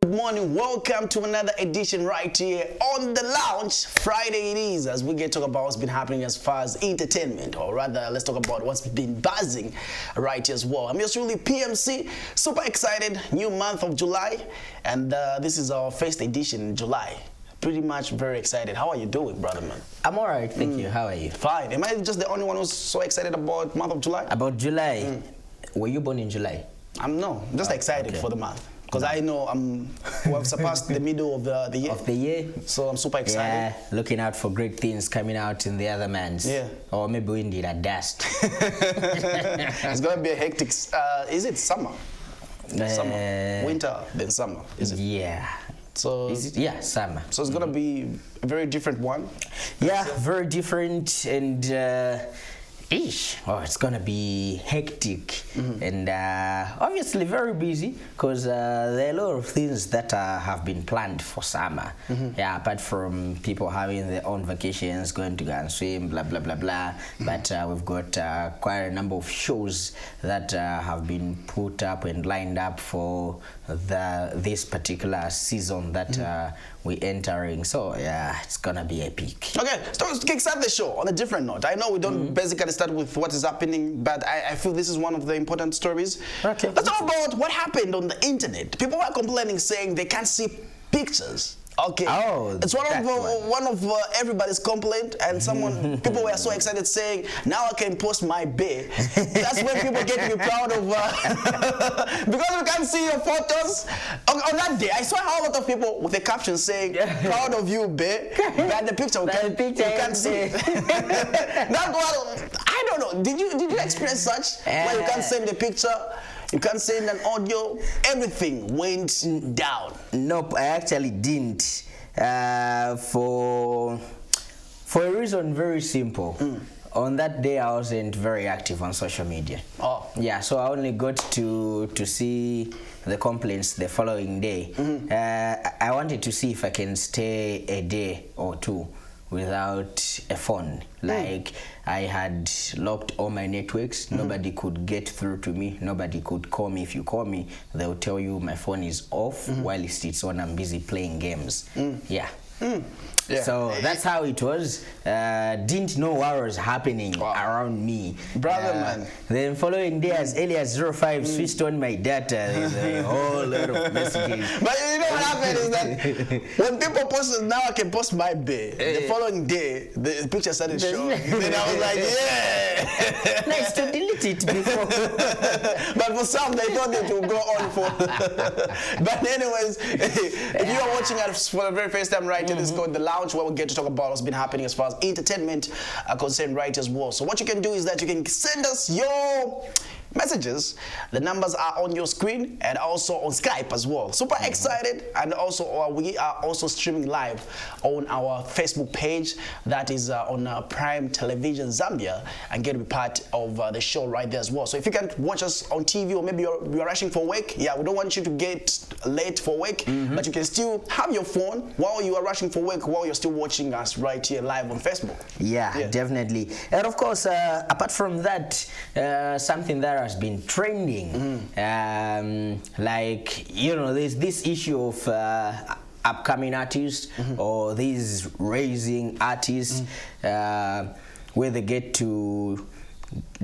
Good morning, welcome to another edition right here on the lounge. Friday it is, as we get to talk about what's been happening as far as entertainment, or rather let's talk about what's been buzzing right here as well. I'm just really PMC, super excited, new month of July, and this is our first edition in July. Pretty much very excited. How are you doing, brother man? I'm alright, thank you. How are you? Fine. Am I just the only one who's so excited about month of July? About July? Were you born in July? I'm just excited for the month. Because I know we have surpassed the middle of the year. Of the year? So I'm super excited. Yeah, looking out for great things coming out in the other man's. Yeah. Or maybe we need a dust. It's going to be a hectic, is it summer? Summer. Winter, then summer, is it? Yeah. So, is it? Yeah, summer. So it's going to be a very different one? Yeah, very different and... Oh, it's gonna be hectic and obviously very busy because there are a lot of things that have been planned for summer. Yeah, apart from people having their own vacations, going to go and swim, blah blah blah blah. But we've got quite a number of shows that have been put up and lined up for this particular season that we're entering. So yeah, it's gonna be epic. Okay, so let's kickstart the show on a different note. I know we don't basically start with what is happening, but I feel this is one of the important stories. Okay. Let's talk about what happened on the internet. People are complaining, saying they can't see pictures. Okay. Oh, it's one of everybody's complaint, and people were so excited saying, now I can post my bed. That's when people get to be proud of, because we can't see your photos. On that day, I saw a lot of people with a caption saying, proud of you, babe, but the picture we can't see. That one, I don't know, did you experience such? Where you can't send the picture? You can't send an audio. Everything went down. Nope, I actually didn't. For a reason very simple. On that day, I wasn't very active on social media. Oh. Yeah, so I only got to see the complaints the following day. I wanted to see if I can stay a day or two without a phone. Like I had locked all my networks. Nobody could get through to me. Nobody could call me. If you call me, they'll tell you my phone is off while it's on. I'm busy playing games. Yeah. Yeah. So that's how it was. Didn't know what was happening around me. Brother, man. Then following day, as early as 05, switched on my data. There's a whole lot of messages. But you know what happened is that when people posted, now I can post my bed. The following day, the picture started showing. Then I was like, yeah. Nice to delete it before. But for some, they thought it would go on for. But anyways, if you are watching us for the very first time right here, this is called The Lounge, where we get to talk about what's been happening as far as entertainment are concerned right as well. So what you can do is that you can send us your messages. The numbers are on your screen and also on Skype as well. Super excited, and also we are also streaming live on our Facebook page, that is on Prime Television Zambia, and get to be part of the show right there as well. So if you can watch us on TV, or maybe you're rushing for work, we don't want you to get late for work, but you can still have your phone while you are rushing for work, while you're still watching us right here live on Facebook. Yeah, definitely. And of course, apart from that, something that has been trending, like, you know, there's this issue of upcoming artists or these rising artists where they get to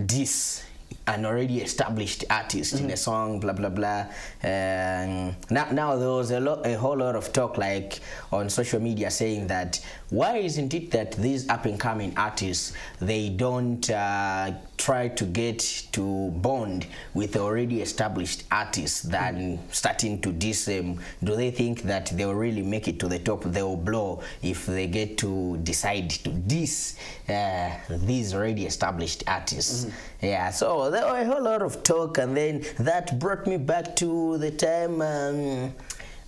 diss an already established artist in a song, blah blah blah. Now there was a whole lot of talk, like on social media, saying that why isn't it that these up and coming artists, they don't try to get to bond with already established artists than starting to diss them? Do they think that they will really make it to the top? They will blow if they get to decide to diss these already established artists. Yeah, so there were a whole lot of talk, and then that brought me back to the time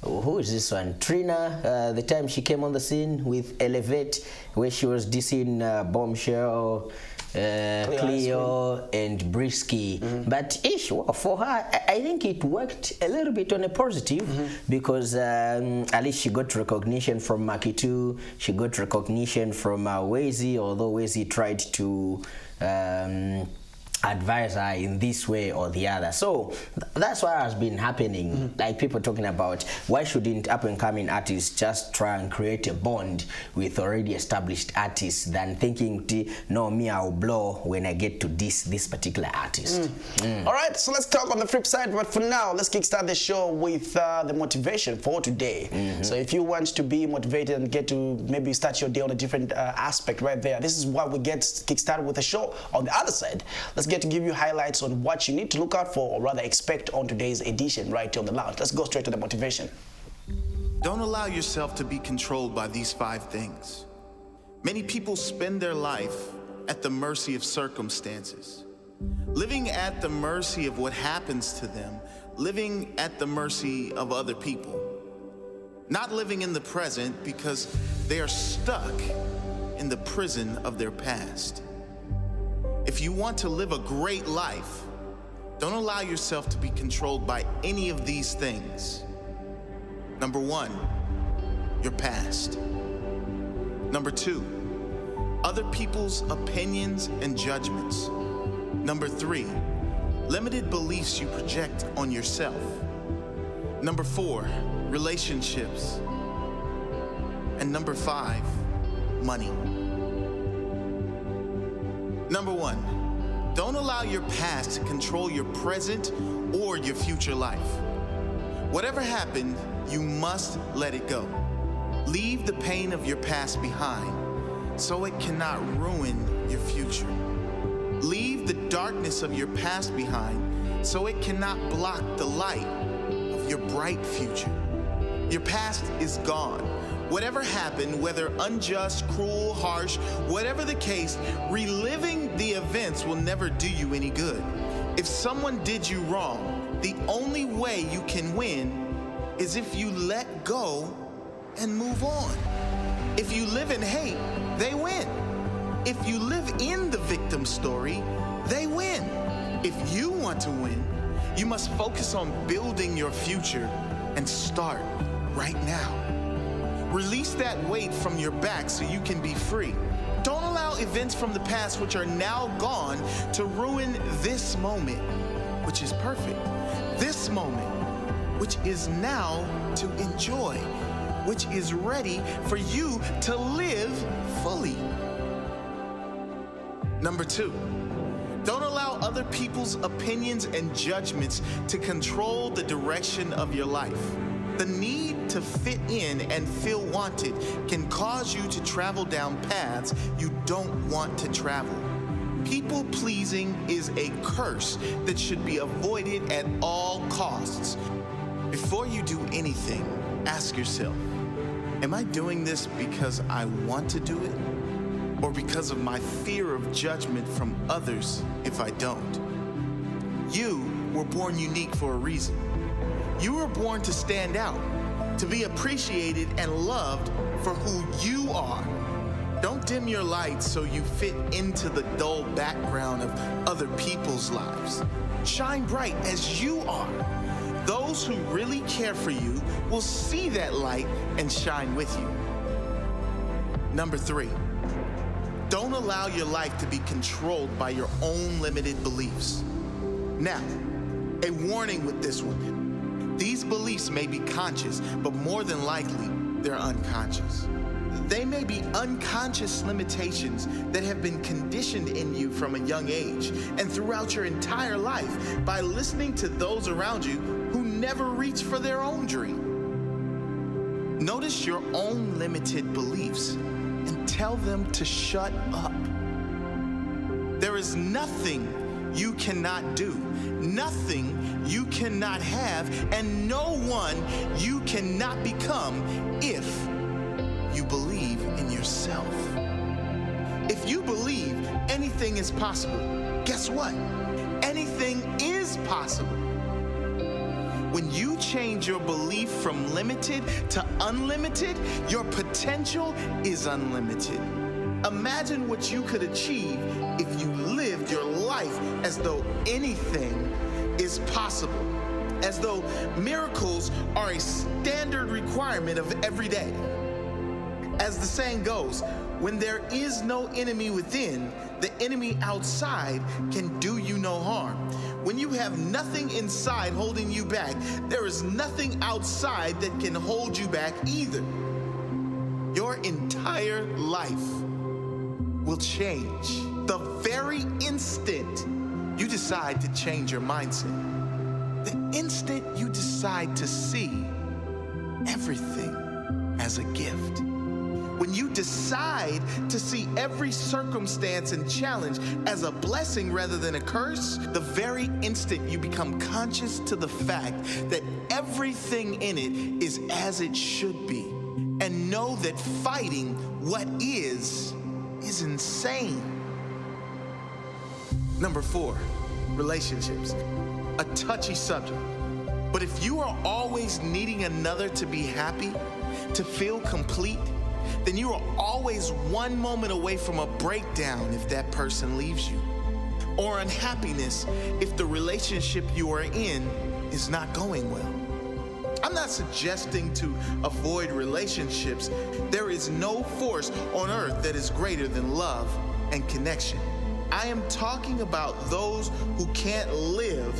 who is this one? Trina, the time she came on the scene with Elevate, where she was dissing Bombshell, Cleo and Brisky. But well, for her, I think it worked a little bit on a positive because at least she got recognition from Makitu, she got recognition from Wazy, although Wazy tried to advise her in this way or the other. So that's what has been happening. Like people talking about why shouldn't up and coming artists just try and create a bond with already established artists than thinking, no, me, I'll blow when I get to this particular artist. All right, so let's talk on the flip side, but for now, let's kickstart the show with the motivation for today. So if you want to be motivated and get to maybe start your day on a different aspect right there, this is what we get kickstarted with the show. On the other side, let's get to give you highlights on what you need to look out for, or rather expect on today's edition right here on the lounge. Let's go straight to the motivation. Don't allow yourself to be controlled by these 5 things. Many people spend their life at the mercy of circumstances, living at the mercy of what happens to them, living at the mercy of other people, not living in the present because they are stuck in the prison of their past. If you want to live a great life, don't allow yourself to be controlled by any of these things. Number 1, your past. Number 2, other people's opinions and judgments. Number 3, limited beliefs you project on yourself. Number 4, relationships. And number 5, money. Number 1, don't allow your past to control your present or your future life. Whatever happened, you must let it go. Leave the pain of your past behind so it cannot ruin your future. Leave the darkness of your past behind so it cannot block the light of your bright future. Your past is gone. Whatever happened, whether unjust, cruel, harsh, whatever the case, reliving the events will never do you any good. If someone did you wrong, the only way you can win is if you let go and move on. If you live in hate, they win. If you live in the victim story, they win. If you want to win, you must focus on building your future and start right now. Release that weight from your back so you can be free. Don't allow events from the past which are now gone to ruin this moment, which is perfect. This moment, which is now to enjoy, which is ready for you to live fully. Number 2, don't allow other people's opinions and judgments to control the direction of your life. The need to fit in and feel wanted can cause you to travel down paths you don't want to travel. People pleasing is a curse that should be avoided at all costs. Before you do anything, ask yourself, am I doing this because I want to do it, or because of my fear of judgment from others if I don't? You were born unique for a reason. You were born to stand out, to be appreciated and loved for who you are. Don't dim your light so you fit into the dull background of other people's lives. Shine bright as you are. Those who really care for you will see that light and shine with you. Number 3, don't allow your life to be controlled by your own limited beliefs. Now, a warning with this one. These beliefs may be conscious, but more than likely, they're unconscious. They may be unconscious limitations that have been conditioned in you from a young age and throughout your entire life by listening to those around you who never reach for their own dream. Notice your own limited beliefs and tell them to shut up. There there is nothing you cannot do, nothing you cannot have, and no one you cannot become if you believe in yourself. If you believe anything is possible, guess what? Anything is possible. When you change your belief from limited to unlimited, your potential is unlimited. Imagine what you could achieve if you lived your life as though anything is possible, as though miracles are a standard requirement of every day. As the saying goes, when there is no enemy within, the enemy outside can do you no harm. When you have nothing inside holding you back, there is nothing outside that can hold you back either. Your entire life will change the very instant you decide to change your mindset. The instant you decide to see everything as a gift. When you decide to see every circumstance and challenge as a blessing rather than a curse, the very instant you become conscious to the fact that everything in it is as it should be, and know that fighting what is insane. Number 4, relationships. A touchy subject. But if you are always needing another to be happy, to feel complete, then you are always one moment away from a breakdown if that person leaves you, or unhappiness if the relationship you are in is not going well. I'm not suggesting to avoid relationships. There is no force on earth that is greater than love and connection. I am talking about those who can't live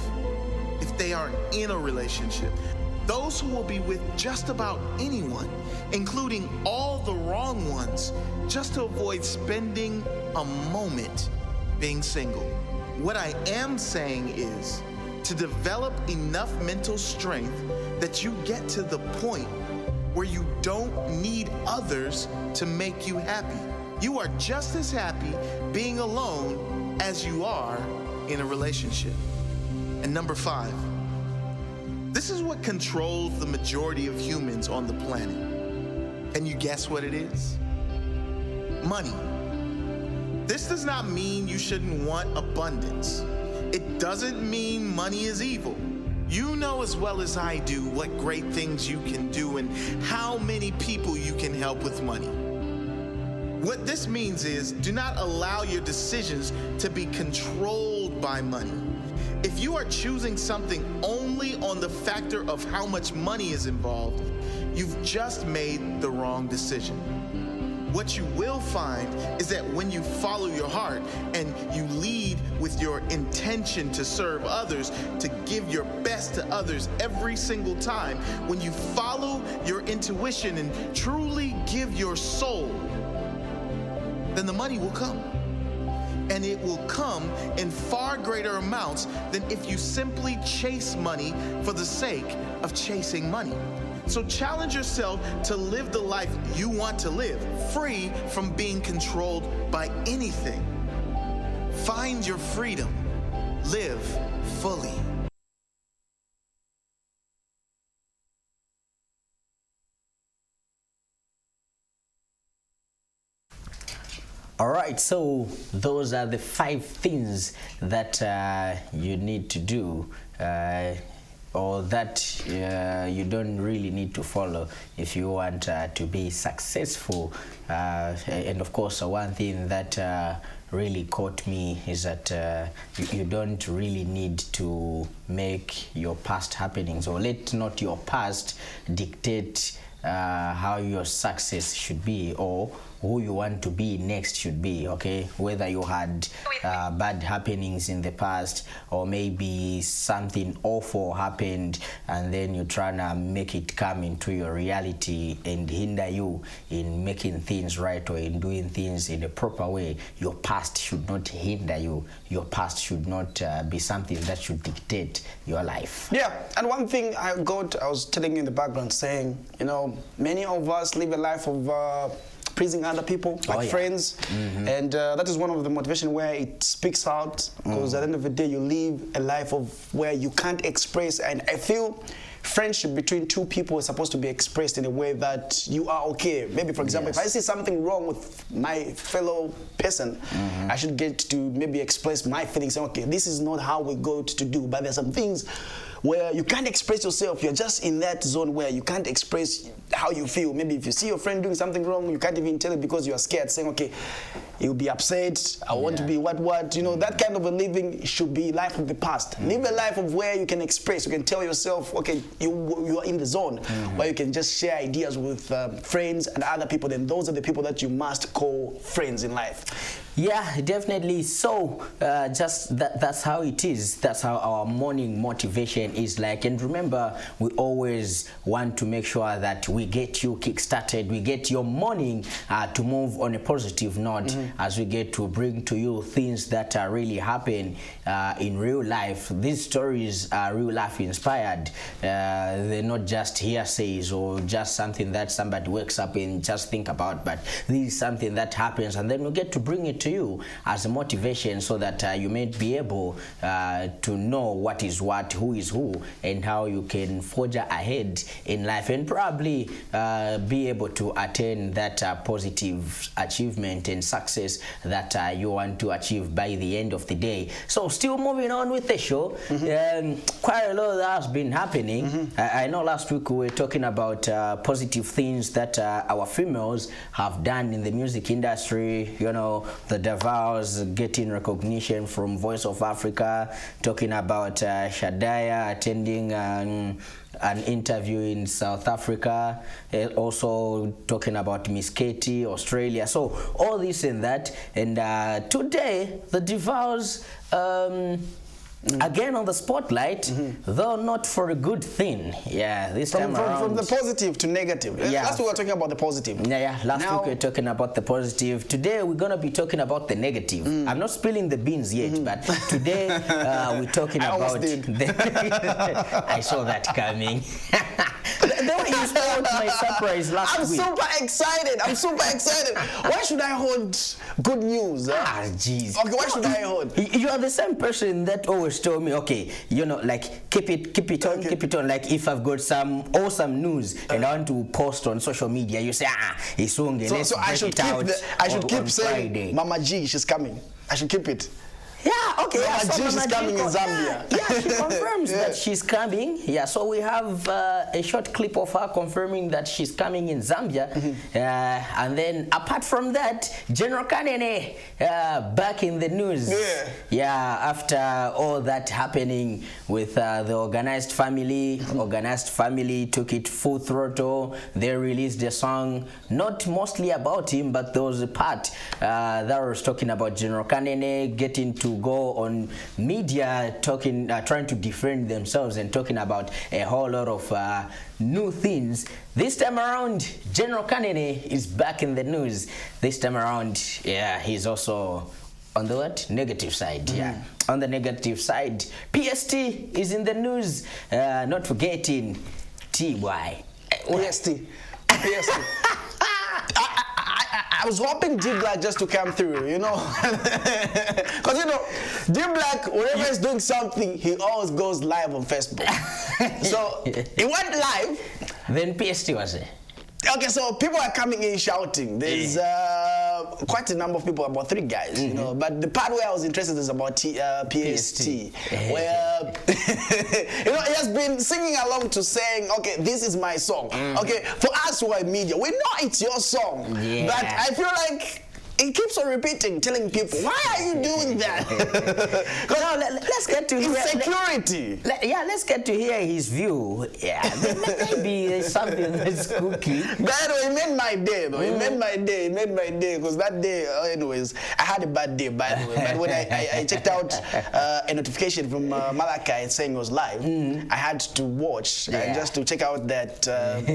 if they aren't in a relationship. Those who will be with just about anyone, including all the wrong ones, just to avoid spending a moment being single. What I am saying is to develop enough mental strength that you get to the point where you don't need others to make you happy. You are just as happy being alone as you are in a relationship. And number 5, this is what controls the majority of humans on the planet. Can you guess what it is? Money. This does not mean you shouldn't want abundance. It doesn't mean money is evil. You know as well as I do what great things you can do and how many people you can help with money. What this means is, do not allow your decisions to be controlled by money. If you are choosing something only on the factor of how much money is involved, you've just made the wrong decision. What you will find is that when you follow your heart and you lead with your intention to serve others, to give your best to others every single time, when you follow your intuition and truly give your soul, then the money will come. And it will come in far greater amounts than if you simply chase money for the sake of chasing money. So challenge yourself to live the life you want to live, free from being controlled by anything. Find your freedom. Live fully. All right, so those are the 5 things that you need to do, or that you don't really need to follow if you want to be successful. And of course, one thing that really caught me is that you don't really need to make your past happenings, or let not your past dictate how your success should be, or who you want to be next should be. Okay, whether you had bad happenings in the past, or maybe something awful happened and then you're trying to make it come into your reality and hinder you in making things right or in doing things in a proper way. Your past should not hinder you. Your past should not be something that should dictate your life. Yeah, and one thing I was telling you in the background, saying, you know, many of us live a life of pleasing other people, like friends. And that is one of the motivation where it speaks out, because at the end of the day, you live a life of where you can't express. And I feel friendship between two people is supposed to be expressed in a way that you are okay. Maybe, for example, if I see something wrong with my fellow person, I should get to maybe express my feelings, saying, okay, this is not how we go to do, but there's some things where you can't express yourself. You're just in that zone where you can't express how you feel. Maybe if you see your friend doing something wrong, you can't even tell it because you are scared, saying, okay, you'll be upset, I want to be what. You know, that kind of a living should be life of the past. Live a life of where you can express, you can tell yourself, okay, you are in the zone where you can just share ideas with friends and other people. Then those are the people that you must call friends in life. Yeah, definitely. So just that's how it is. That's how our morning motivation is like. And remember, we always want to make sure that we get you kick-started, we get your morning to move on a positive note as we get to bring to you things that really happen in real life. These stories are real life inspired. They're not just hearsays or just something that somebody wakes up and just think about, but this is something that happens, and then we get to bring it to you as a motivation so that you may be able to know what is what, who is who, and how you can forge ahead in life, and probably be able to attain that positive achievement and success that you want to achieve by the end of the day. So still moving on with the show, quite a lot that has been happening. I know last week we were talking about positive things that our females have done in the music industry. You know, the Davos getting recognition from Voice of Africa, talking about Shadaya attending an interview in South Africa, also talking about Miss Katie, Australia. So all this and that. And today, the Davos again on the spotlight, though not for a good thing. Yeah, this time around. From the positive to negative. Yeah. Last week we were talking about the positive. Yeah. Last week we were talking about the positive. Today we're going to be talking about the negative. I'm not spilling the beans yet, but today we're talking I about... almost did. I saw that coming. The way you spoiled my surprise last week. I'm super excited. Why should I hold good news? Jeez. Okay, why should I hold? You are the same person that always told me, okay, you know, like keep it on. Like if I've got some awesome news and I want to post on social media, you say, it's only let's so I should keep saying, Friday. Mama G, she's coming. I should keep it. Yeah, okay. Mama G, she's coming in Zambia. Yeah, she confirms that she's coming. Yeah, so we have a short clip of her confirming that she's coming in Zambia. And then apart from that, General Kanene back in the news. Yeah, after all that happening with the Organized Family, Organized Family took it full throttle. They released a song, not mostly about him, but there was a part that was talking about General Kanene getting to go on media talking, trying to defend themselves and talking about a whole lot of new things. This time around, General Kanene is back in the news. This time around, yeah, he's also on the what? Negative side. Yeah, on the negative side. PST is in the news. Not forgetting TY. PST. I was hoping D Black just to come through, you know, because you know, D Black, whenever he's doing something, he always goes live on Facebook. So he went live. Then PST was it? Okay, so people are coming in shouting. There's quite a number of people, about 3 guys, you know. But the part where I was interested is about PST, where you know, he has been singing along to saying, "Okay, this is my song." Okay, for us who are in media, we know it's your song, but I feel like it keeps on repeating, telling people, why are you doing that? No, let's get to hear insecurity. Let's get to hear his view. Yeah, maybe there's something that's cookie. But anyway, it made my day, though. It made my day, because that day, anyways, I had a bad day, by the way. But when I checked out a notification from Malachi saying it was live, I had to watch just to check out that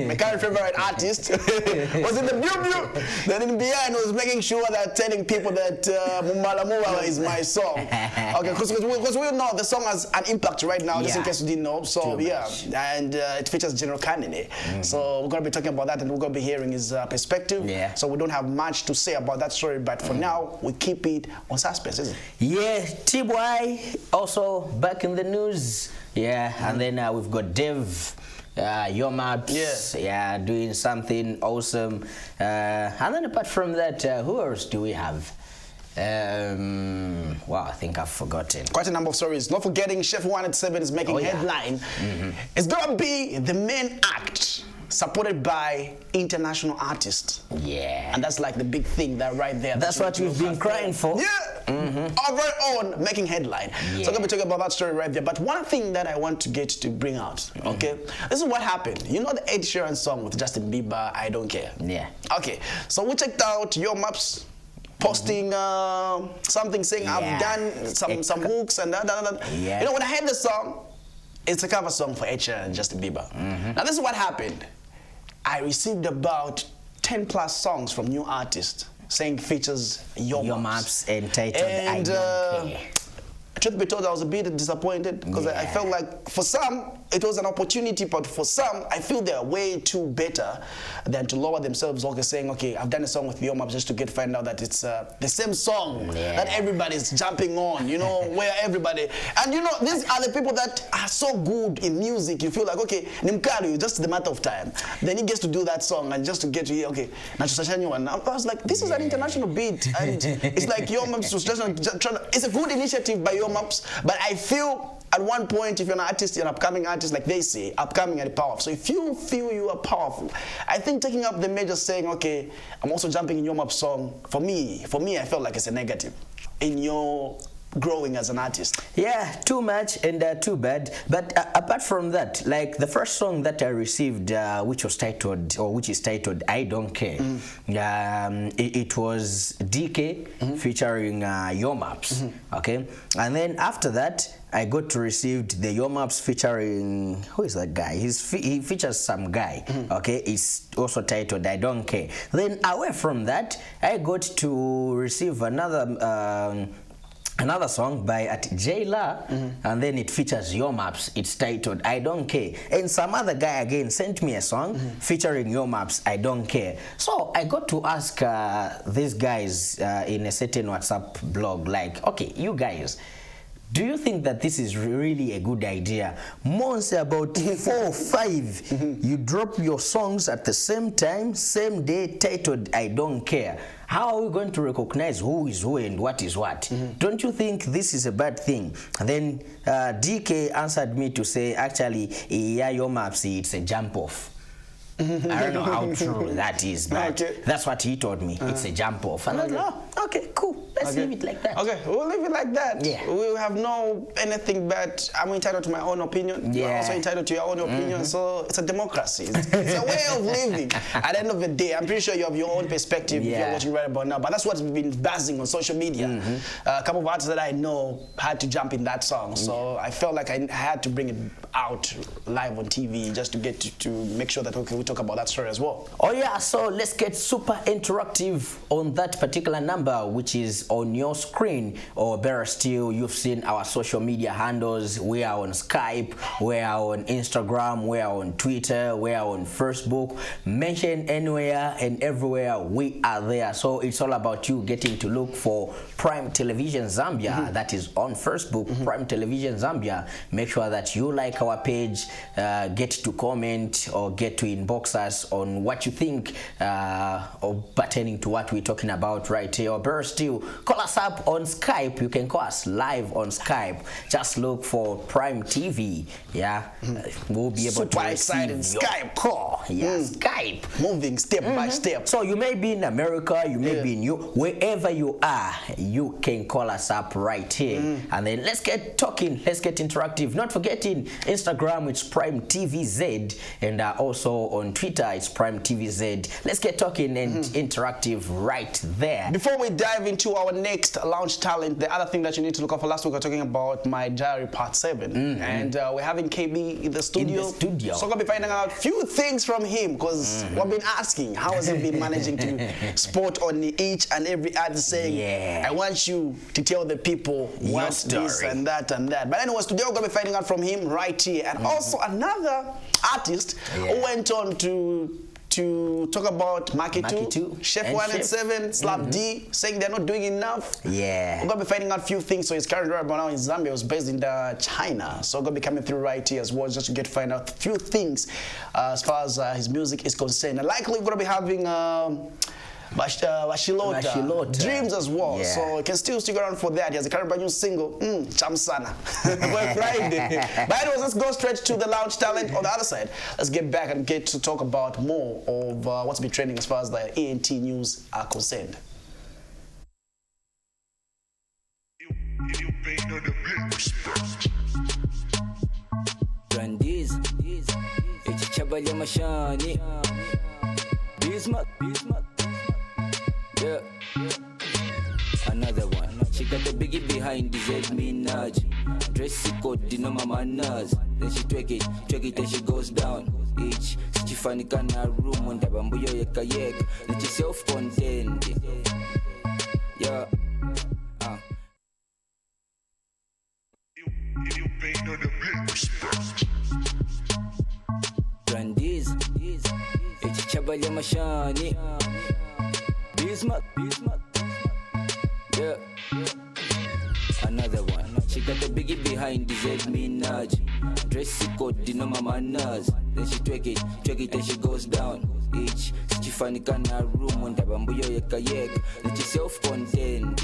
my current favorite artist was in the view. Then in behind was making sure bother telling people that Mumbala is my song. Okay, because we know the song has an impact right now, just in case you didn't know. So yeah, and it features General Kanene. So we're going to be talking about that, and we're going to be hearing his perspective. Yeah. So we don't have much to say about that story, but for now, we keep it on suspense, isn't it? Yeah, T-Boy also back in the news. Yeah, and then we've got Dev. Yomaps, doing something awesome. And then apart from that, who else do we have? Wow, I think I've forgotten. Quite a number of stories. Not forgetting Chef 187 is making headline. It's gonna be the main act supported by international artists. Yeah. And that's like the big thing that right there. That's what we've been crying for. Yeah. Our very own making headline. So I'm gonna be talking about that story right there. But one thing that I want to get to bring out, okay? This is what happened. You know the Ed Sheeran song with Justin Bieber, I Don't Care? Yeah. Okay, so we checked out Yomaps posting something saying I've done some hooks and that. Yeah. You know, when I heard the song, it's a cover song for Ed Sheeran and Justin Bieber. Now this is what happened. I received about 10 plus songs from new artists saying features Yomaps entitled I Don't Care. Truth be told, I was a bit disappointed because I felt like for some it was an opportunity, but for some I feel they're way too better than to lower themselves. Okay, saying okay, I've done a song with Yomaps just to find out that it's the same song that everybody's jumping on. You know, where everybody and you know these are the people that are so good in music. You feel like okay, Nimkari, just the matter of time. Then he gets to do that song and just to get to hear okay, Nachosashanyuan. I was like, this is an international beat, and it's like Yomaps was just trying to. It's a good initiative by Yomaps. But I feel at one point, if you're an artist, you're an upcoming artist, like they say, upcoming and powerful. So if you feel you are powerful, I think taking up the major saying, okay, I'm also jumping in Yomaps song, for me, I felt like it's a negative in your growing as an artist. Yeah, too much and too bad. But apart from that, like the first song that I received, which is titled I Don't Care, it was DK featuring Yomaps. Okay, and then after that, I got to receive the Yomaps featuring, who is that guy? He features some guy. Okay, it's also titled I Don't Care. Then away from that, I got to receive another song by J-La, and then it features Yomaps. It's titled I Don't Care. And some other guy again sent me a song featuring Yomaps, I Don't Care. So I got to ask these guys in a certain WhatsApp blog, like, okay, you guys, do you think that this is really a good idea? Months about 4 or 5, you drop your songs at the same time, same day, titled I Don't Care. How are we going to recognize who is who and what is what? Don't you think this is a bad thing? And then DK answered me to say, actually, yeah, Yomaps, it's a jump off. I don't know how true that is, but that's what he told me. It's a jump off. And I was like, oh, okay, cool. Let's leave it like that. Okay, we'll leave it like that. Yeah. We have no anything but I'm entitled to my own opinion. Yeah. You're also entitled to your own opinion. So it's a democracy. It's a way of living. At the end of the day, I'm pretty sure you have your own perspective if you're watching right about now. But that's what's been buzzing on social media. A couple of artists that I know had to jump in that song. So I felt like I had to bring it out live on TV just to get to make sure that okay, we talk about that story as well. Oh yeah, so let's get super interactive on that particular number, which is on your screen, or better still, you've seen our social media handles. We are on Skype, we are on Instagram, we are on Twitter, we are on Facebook. Mention anywhere and everywhere, we are there. So it's all about you getting to look for Prime Television Zambia. That is on Facebook, Prime Television Zambia. Make sure that you like our page, get to comment or get to inbox us on what you think or pertaining to what we're talking about right here. Or better still, call us up on Skype. You can call us live on Skype. Just look for Prime TV. Yeah, we'll be able to receive Skype call. Yeah, Skype. Moving step by step. So you may be in America, you may be in wherever you are, you can call us up right here. And then let's get talking, let's get interactive. Not forgetting Instagram, it's it's Prime TVZ, and also on Twitter, it's Prime TVZ. Let's get talking and interactive right there. Before we dive into our next launch talent, the other thing that you need to look out for, last week we were talking about My Diary Part 7, and we're having KB in the studio. So we're going to be finding out a few things from him, because we've been asking, how has he been managing to spot on each and every ad saying, I want you to tell the people what this and that and that. But anyways, today we're going to be finding out from him right here. And also another artist who went on to talk about Maki 2, Chef 1 and 7, Slap D, saying they're not doing enough. We're going to be finding out a few things. So he's currently right now in Zambia. He was based in China. So we're going to be coming through right here as well, just to get to find out a few things as far as his music is concerned. And likely we're going to be having Bashilota Dreams as well. So you can still stick around for that. He has a current brand new single, Chamsana. We're Friday. But anyways, let's go straight to the lounge talent on the other side. Let's get back and get to talk about more of what's been trending as far as the ENT news are concerned. Yeah. Another one. She got the biggie behind the Z Minaj. Dress code, no mama naz. Then she twerk it, and she goes down. Each Stefani kana room on the bamboo yeka yek. Then she self-contained. Yeah. Brandiz. It's Chabaya Mashani. Bismarck. Yeah. Another one. She got the biggie behind the Z Minaj. Dress code, no mama naz. Then she twerk it, and she goes down. Each Stefani kana room on the bamboo yeka yek. Then she self-contained.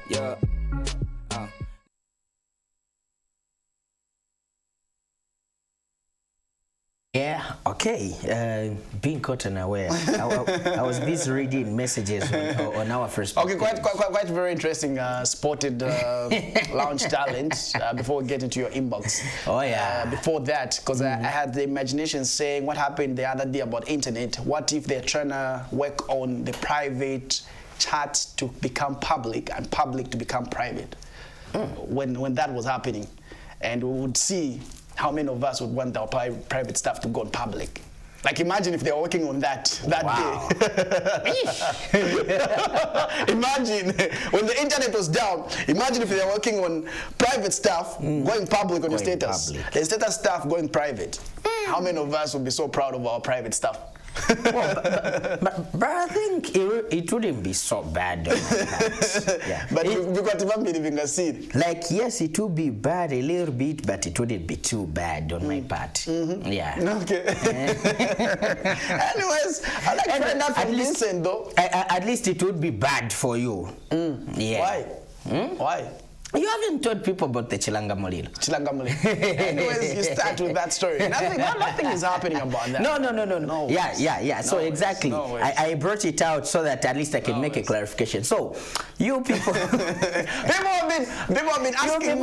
Yeah. Yeah, okay. Being caught unaware. I was busy reading messages on our first. Okay, quite very interesting spotted lounge talent before we get into your inbox. Oh yeah. Before that, because I had the imagination saying what happened the other day about internet. What if they're trying to work on the private chat to become public and public to become private? When that was happening, and we would see how many of us would want our private stuff to go on public. Like, imagine if they were working on that day. Imagine when the internet was down. Imagine if they were working on private stuff going public on your status. The status stuff going private. How many of us would be so proud of our private stuff? Well, but I think it wouldn't be so bad on my part. Yeah. But we got to be living a seed. Like, yes, it would be bad a little bit, but it wouldn't be too bad on my part. Yeah. Okay. Anyways, I like to find out from Vincent, though. At least it would be bad for you. Yeah. Why? Why? You haven't told people about the Chilanga Mulilo. Chilanga Mulilo. Anyways, you start with that story. Nothing is happening about that. No. Yeah. So exactly. I brought it out so that at least I can make a clarification. So, you people... people have been asking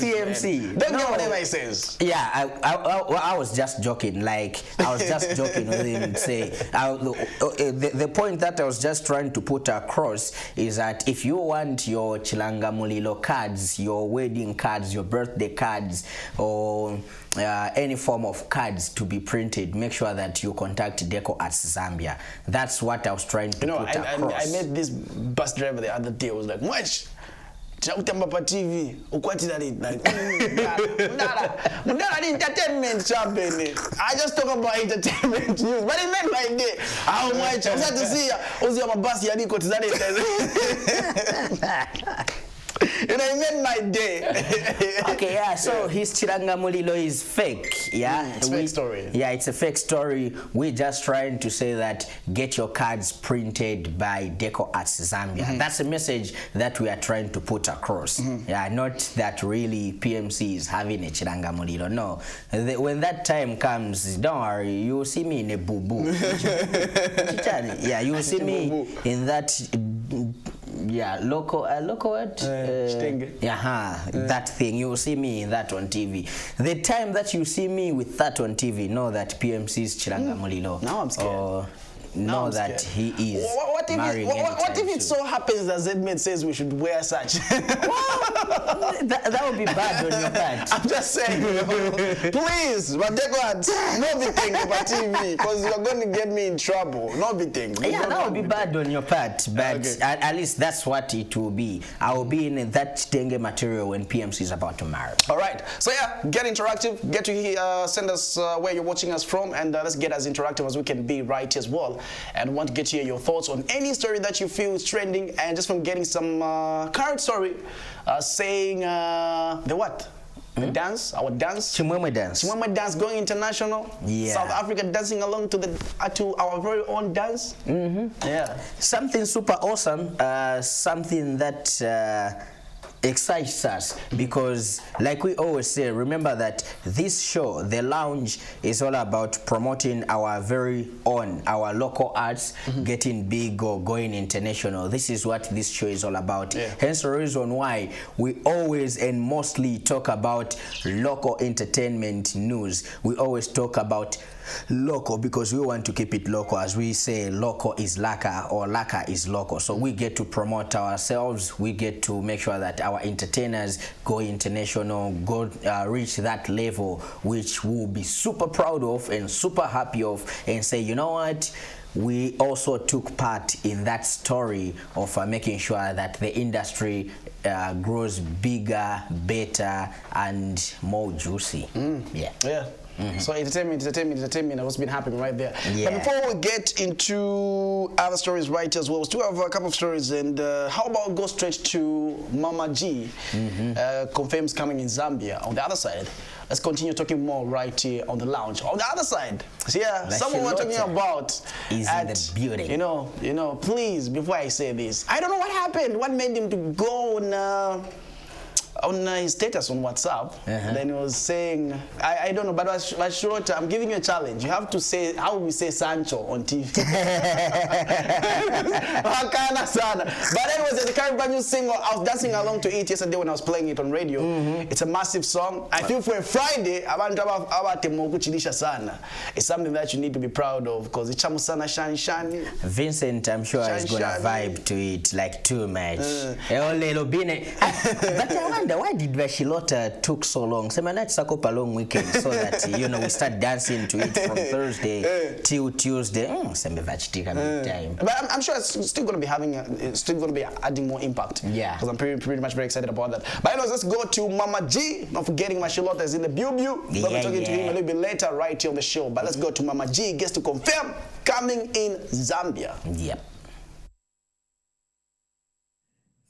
PMC. Don't get whatever he says. Yeah, I was just joking. Like, I was just joking with him. Say, the point that I was just trying to put across is that if you want your Chilanga Mulilo cards, your wedding cards, your birthday cards, or any form of cards to be printed, make sure that you contact Deco at Zambia. That's what I was trying to put across. I met this bus driver the other day. I was like, "Much, TV, like, entertainment champion. I just talk about entertainment news, but it made my day. How much? I was to see my bus here. You know, it made my day. Okay, yeah, so his Chilanga Mulilo is fake. Yeah, it's a fake story. Yeah, it's a fake story. We're just trying to say that get your cards printed by Deco at Zambia. That's a message that we are trying to put across. Yeah, not that really PMC is having a Chilanga Mulilo. No, when that time comes, don't worry, you will see me in a boo-boo. Yeah, you will see me in that Yeah, local what? That thing. You will see me in that on TV. The time that you see me with that on TV, know that PMC's Chilanga Mulilo. Now I'm scared. Or know that he is what marrying if it soon. so happens that Zedman says we should wear such? that would be bad on your part. I'm just saying, please, but not be thinking about TV because you're going to get me in trouble. Not be thinking. Yeah, that would be bad on your part, but Okay. at least that's what it will be. I will be in that Tenge material when PMC is about to marry. All right. So yeah, get interactive. Get to send us where you're watching us from, and let's get as interactive as we can be right as well. And want to get to hear your thoughts on any story that you feel is trending, and just from getting some current story saying the what? The dance, our dance. Chimwemwe dance. Chimwemwe dance going international. Yeah. South Africa dancing along to our very own dance. Yeah. Something super awesome. Something that excites us because, like we always say, remember that this show, The Lounge, is all about promoting our very own, our local arts, getting big or going international. This is what this show is all about. Yeah. Hence the reason why we always and mostly talk about local entertainment news. We always talk about local because we want to keep it local. As we say, local is laka or laka is local. So we get to promote ourselves. We get to make sure that our entertainers go international, go reach that level, which we'll be super proud of and super happy of, and say, you know what? We also took part in that story of making sure that the industry grows bigger, better, and more juicy. Yeah. Yeah. So entertainment, what's been happening right there. Yeah. But before we get into other stories right as well, we still have a couple of stories, and how about go straight to Mama G, confirms coming in Zambia. On the other side, let's continue talking more right here on The Lounge. On the other side, so yeah, someone we're talking about is in the building. You know, please, before I say this, I don't know what happened. What made him to go on his status on WhatsApp, then he was saying, I don't know, but was short. I'm giving you a challenge. You have to say, how we say Sancho on TV. Wakana sana. But anyways, the current brand new single, I was dancing along to it yesterday when I was playing it on radio. It's a massive song. I feel for a Friday, it's something that you need to be proud of because it's chamusana shani shani. Vincent, I'm sure, is going to vibe to it like too much. But I wonder, why did Vashilota took so long? So let's take up a long weekend so that we start dancing to it from Thursday till Tuesday. Time. But I'm sure it's still going to be adding more impact. Yeah. Because I'm pretty much very excited about that. But anyways, let's go to Mama G. Not forgetting Vashilota is in the We'll be talking to him a little bit later right here on the show. But let's go to Mama G. Gets to confirm coming in Zambia. Yep.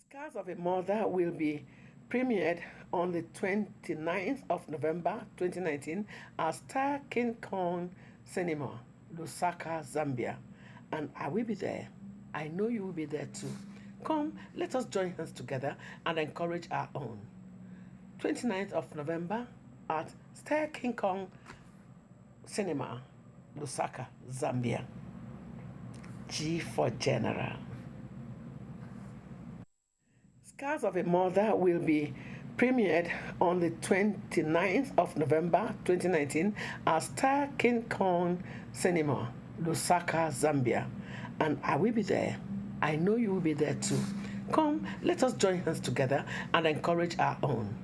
Scars of a Mother will be premiered on the 29th of November 2019 at Star King Kong Cinema, Lusaka, Zambia. And I will be there. I know you will be there too. Come, let us join hands together and encourage our own. 29th of November at Star King Kong Cinema, Lusaka, Zambia. G for General. Scars of a Mother will be premiered on the 29th of November 2019 at Star King Kong Cinema, Lusaka, Zambia. And I will be there. I know you will be there too. Come, let us join hands together and encourage our own.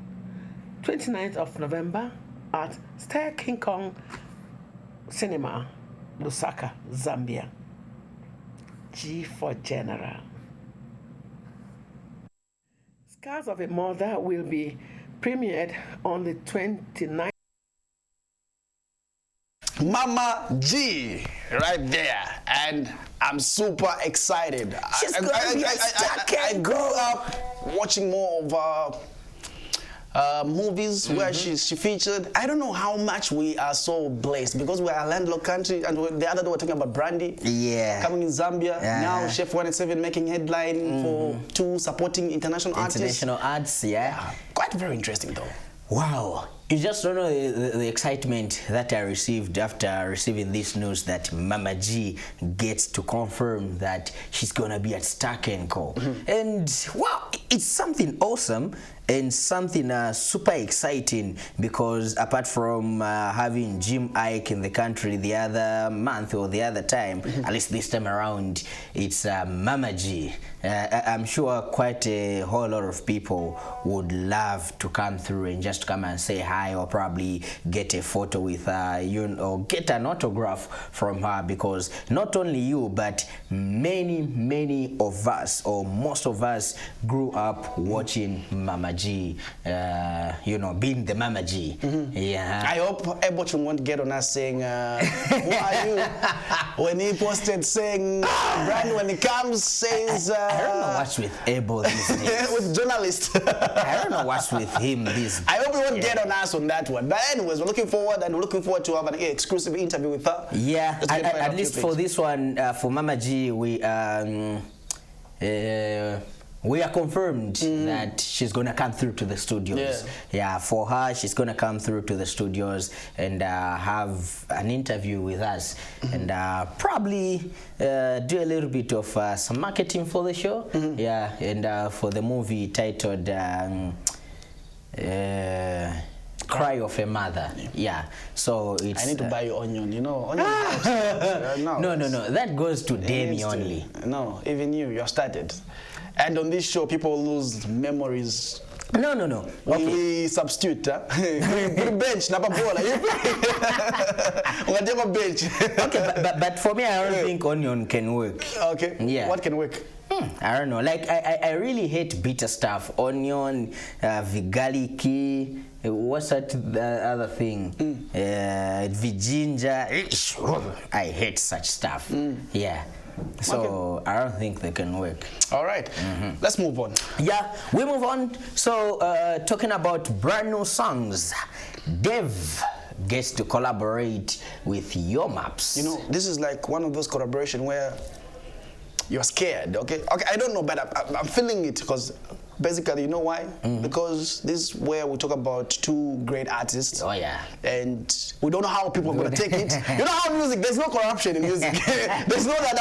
29th of November at Star King Kong Cinema, Lusaka, Zambia. G for General. Scars of a Mother will be premiered on the 29th. Mama G, right there, and I'm super excited. I grew up watching more of movies where she featured. I don't know how much we are so blessed because we're a landlocked country, and the other day we're talking about Brandy coming in Zambia. Now Chef 187 making headline for 2 supporting international artists. International arts, yeah. Quite very interesting though. Wow. You just don't know the excitement that I received after receiving this news that Mama G gets to confirm that she's gonna be at Star Kenco. And wow, it's something awesome and something super exciting, because apart from having Jim Ike in the country the other month or the other time, at least this time around, it's Mama G. I'm sure quite a whole lot of people would love to come through and just come and say hi, or probably get a photo with her, or get an autograph from her, because not only you, but many of us, or most of us, grew up watching Mama G, being the Mama G. Yeah. I hope Ebotron won't get on us saying, who are you? When he posted saying, Brian, when he comes, says... I don't know what's with Ebo these days. With journalists. I don't know what's with him these days. I hope he won't get on us on that one. But anyways, we're looking forward to have an exclusive interview with her. Yeah, at least for this one, for Mama G, we are confirmed that she's gonna come through to the studios. Yeah, for her, she's gonna come through to the studios and have an interview with us, and probably do a little bit of some marketing for the show. Yeah, and for the movie titled Cry of a Mother. Yeah, so it's... I need to buy you onion, onion. No, that goes to Demi only. No, even you started. And on this show, people lose memories. No. Okay. We substitute. Bench, napa bola. Bench. Okay, but for me, I don't think onion can work. Okay. Yeah. What can work? I don't know. Like I really hate bitter stuff. Onion, vigaliki. What's that the other thing? Ginger. I hate such stuff. Yeah. So I don't think they can work. All right, let's move on. Yeah, we move on. So talking about brand new songs, Dev gets to collaborate with Yo Maps. This is like one of those collaborations where you're scared. Okay, I don't know, but I'm feeling it, because basically, you know why? Because this is where we talk about two great artists. Oh yeah. And we don't know how people are gonna take it. You know how music, there's no corruption in music. There's no that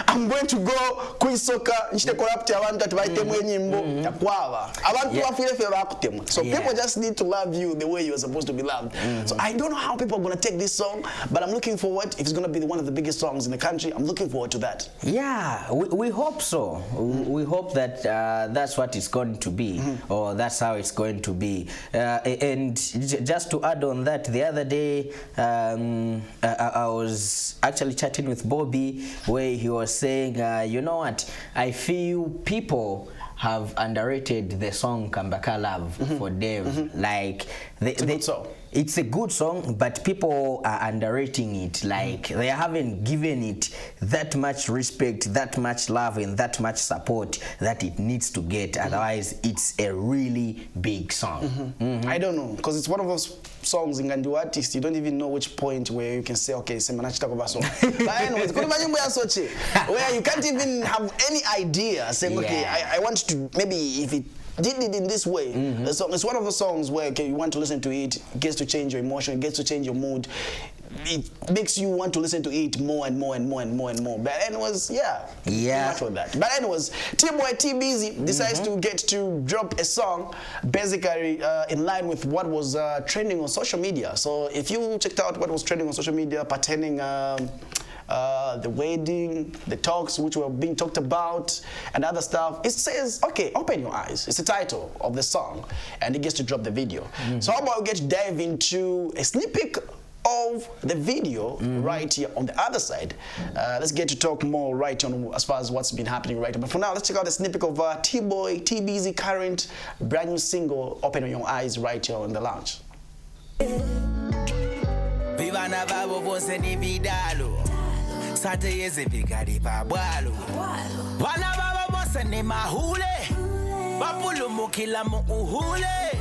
I'm going to go quiz soccer, nchite corrupt abantu ati baitemu enyimbo yakwaba. Abantu bafire fe bakutemu. So people just need to love you the way you are supposed to be loved. So I don't know how people are gonna take this song, but I'm looking forward. If it's gonna be one of the biggest songs in the country, I'm looking forward to that. Yeah, we hope so. We hope that that's what it's going to be, or that's how it's going to be. And just to add on that, the other day I was actually chatting with Bobby, where he was saying, you know what, I feel people have underrated the song Kambaka Love for Dev. Like it's a good song, but people are underrating it. Like they haven't given it that much respect, that much love, and that much support that it needs to get. Otherwise, it's a really big song. I don't know, because it's one of those songs in Gandu artists, you don't even know which point where you can say, okay, song. But anyways, where you can't even have any idea saying, okay, I want to, maybe if it did it in this way. It's one of the songs where you want to listen to it, it gets to change your emotion, it gets to change your mood. It makes you want to listen to it more and more and more and more and more. But anyways, much of that. But anyways, T-Boy T-Busy decides to get to drop a song basically in line with what was trending on social media. So if you checked out what was trending on social media pertaining the wedding, the talks which were being talked about, and other stuff, it says, okay, open your eyes. It's the title of the song, and it gets to drop the video. So how about we get to dive into a sneak of the video right here on the other side. Let's get to talk more right on as far as what's been happening right now. But for now, let's check out the snippet of T-Boy T-Busy current brand new single, Open Your Eyes, right here on the lounge. Sate yeze bigari pa bwalo Wana baba bose ni mahule Bapulu mukila mu uhule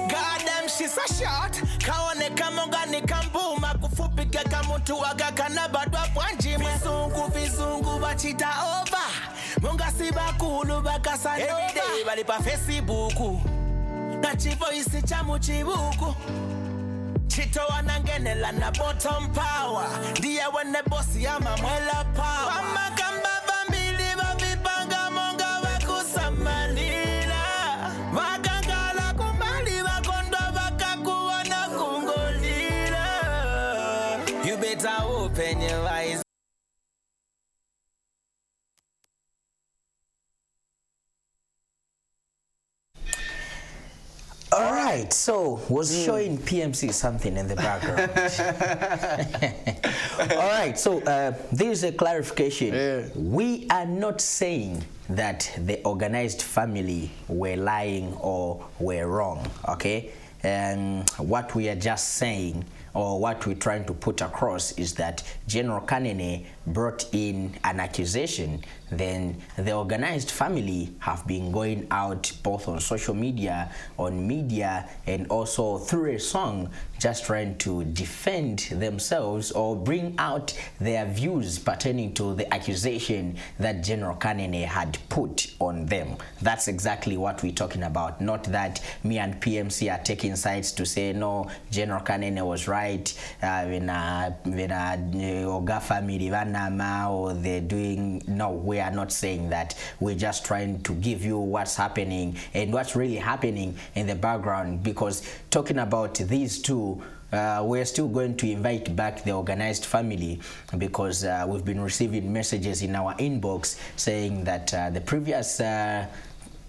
God damn she's a shot Kaone kamonga ni kambuma Kufupika kamuntu waga kanabadwa pwanjime Vizungu bachita over Munga siba kulu baka sanova Bali pa Facebook Kachivoisi cha muchibuku Chito wanangenela na bottom power Diya wene bosi ama mwela power Wamakamba vambili vavipanga monga wakusamalila Wakangala kumali wakondwa wakakuwa na kungolila You better open your eyes. All right, so was showing PMC something in the background. All right, so there's a clarification. Yeah. We are not saying that the organized family were lying or were wrong, okay? And what we are just saying, or what we're trying to put across, is that General Kanene brought in an accusation. Then the organized family have been going out both on social media, on media, and also through a song, just trying to defend themselves or bring out their views pertaining to the accusation that General Kanene had put on them. That's exactly what we're talking about. Not that me and PMC are taking sides to say, no, General Kanene was right, when Oga family Vanama, or they're doing, no, we are not saying that. We're just trying to give you what's happening and what's really happening in the background, because talking about these two, we're still going to invite back the organized family, because we've been receiving messages in our inbox saying that the previous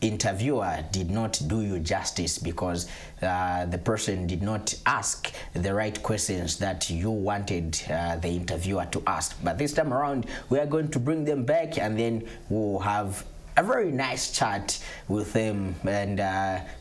interviewer did not do you justice, because the person did not ask the right questions that you wanted the interviewer to ask. But this time around, we are going to bring them back, and then we'll have a very nice chat with them, and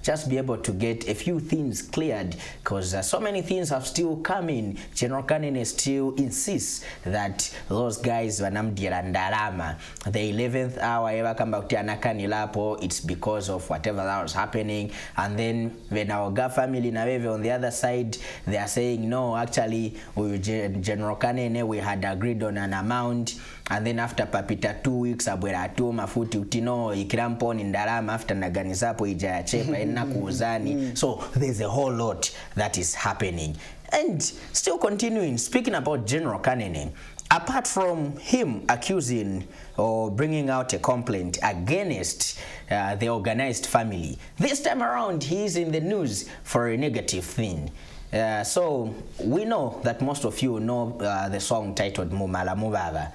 just be able to get a few things cleared, because so many things have still come in. General Kanene still insists that those guys wanamdira ndalama. The 11th hour ever come back to Anakanilapo, it's because of whatever that was happening. And then when our Oga family na wewe on the other side, they are saying no, actually General Kanene, we had agreed on an amount. And then after papita 2 weeks abwera tu mafuti utino ikirampo ni ndalama after naganizapo ija chepa ena kuuzani. So there's a whole lot that is happening. And still continuing, speaking about General Kanene, apart from him accusing or bringing out a complaint against the organized family, this time around he's in the news for a negative thing. So we know that most of you know the song titled Mumala Mubaba.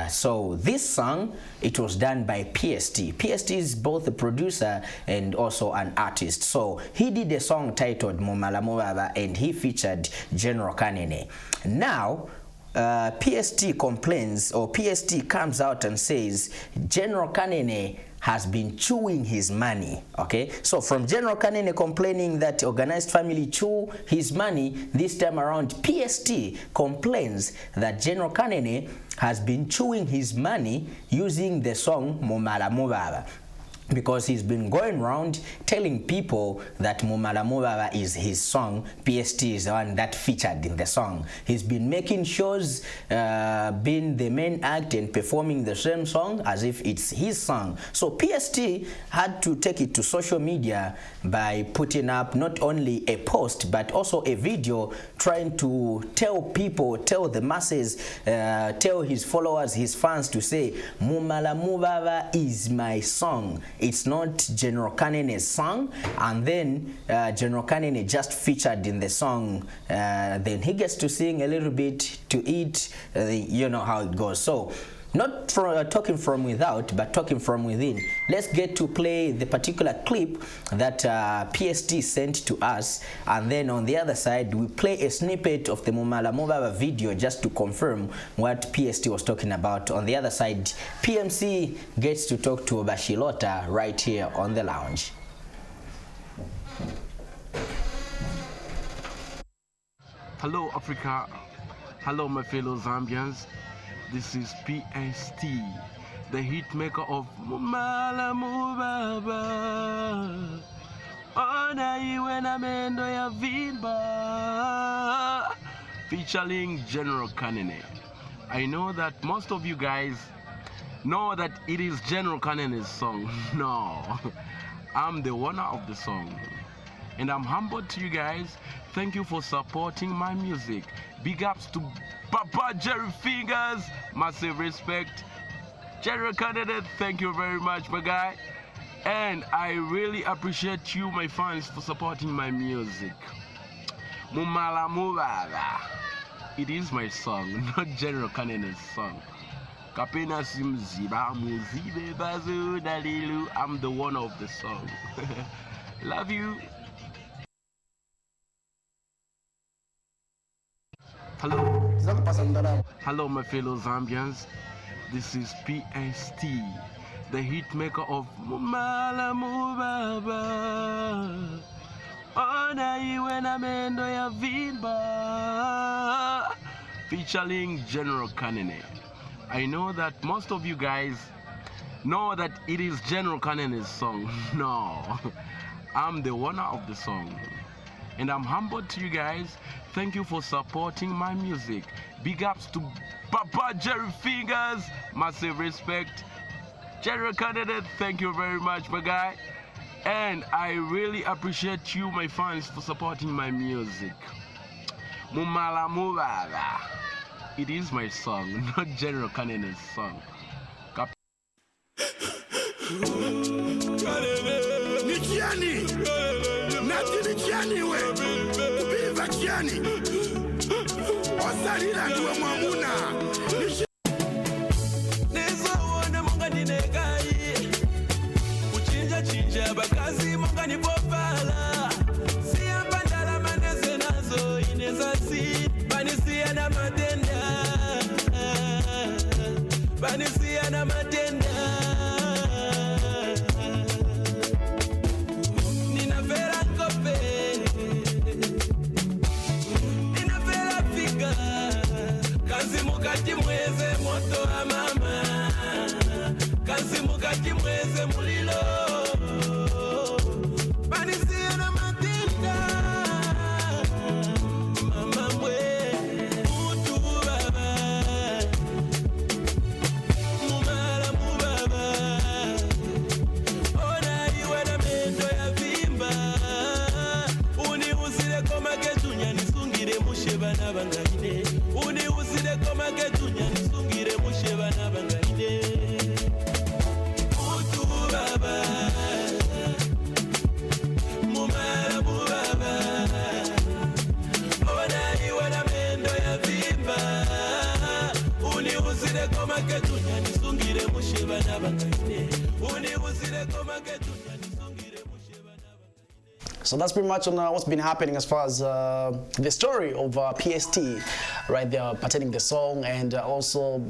So this song, it was done by PST. PST is both a producer and also an artist. So he did a song titled Mumala Mubaba, and he featured General Kanene. Now, PST complains, or PST comes out and says General Kanene has been chewing his money. Okay, so from General Kanene complaining that organized family chew his money, this time around PST complains that General Kanene has been chewing his money using the song Mumala Mubaba, because he's been going around telling people that Mumala Mubaba is his song. PST is the one that featured in the song. He's been making shows, being the main act and performing the same song as if it's his song. So PST had to take it to social media by putting up not only a post but also a video trying to tell people, tell the masses, tell his followers, his fans, to say Mumala Mubaba is my song. It's not General Kanene's song. And then General Kanene just featured in the song. Then he gets to sing a little bit, to eat. You know how it goes. So not talking from without, but talking from within. Let's get to play the particular clip that PST sent to us, and then on the other side we play a snippet of the Mumala Mubaba video just to confirm what PST was talking about. On the other side, PMC gets to talk to Bashilota right here on the lounge. Hello Africa, hello my fellow Zambians. This is PST, the hit maker of Mumala Mubaba. Ona iwe na mendo ya vimba, featuring General Kanene. I know that most of you guys know that it is General Kanene's song. No, I'm the owner of the song. and I'm humbled to you guys. Thank you for supporting my music. Big ups to Papa Jerry Fingers. Massive respect. General Candidate, thank you very much, my guy. And I really appreciate you, my fans, for supporting my music. Mumala Mubala. It is my song, not General Candidate's song. Kapena Simziba Muzibe Bazu Dalilu. I'm the one of the song. Love you. Hello. Hello, my fellow Zambians. This is PST, the hit maker of Mumala Mubaba. Ona iwe na mendo ya vimba. Featuring General Kanene. I know that most of you guys know that it is General Kanene's song. No, I'm the owner of the song. And I'm humbled to you guys. Thank you for supporting my music. Big ups to Papa Jerry Fingers. Massive respect. General Candidate, thank you very much, my guy. And I really appreciate you, my fans, for supporting my music. Mumala Mubala. It is my song, not General Kanene's song. Nikiani, Nati Nikiani we, Ubiva Kiani, Osalina duwa mwamuna. Nezo wana munga ninegai, uchinja chinja bakazi munga nipopala. Siya bandala maneze nazo ineza si, banisia na matenda, banisia na matenda. Mukati mweze moto wa mama, kazi mukati mweze mulilo, banisia na matinda, mama mwe, utu baba, mumala mubaba, ona iwe na mendo ya vimba, uni usile koma ketunya nisungire musheba na bangaine. Uni usile koma ketunya nisungire musheba na bangaine. Utu baba, mumala mubaba, ona iwe na mendo ya vimba. Uni usile koma ketunya nisungire musheba na bangaine. Uni usile koma ketunya nisungire musheba na bangaine. So that's pretty much on what's been happening as far as the story of PST, right there, pertaining the song, and also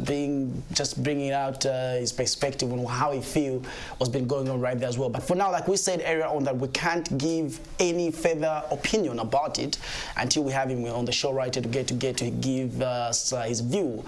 bringing out his perspective on how he feel what's been going on right there as well. But for now, like we said earlier on, that we can't give any further opinion about it until we have him on the show right here to get to give us his view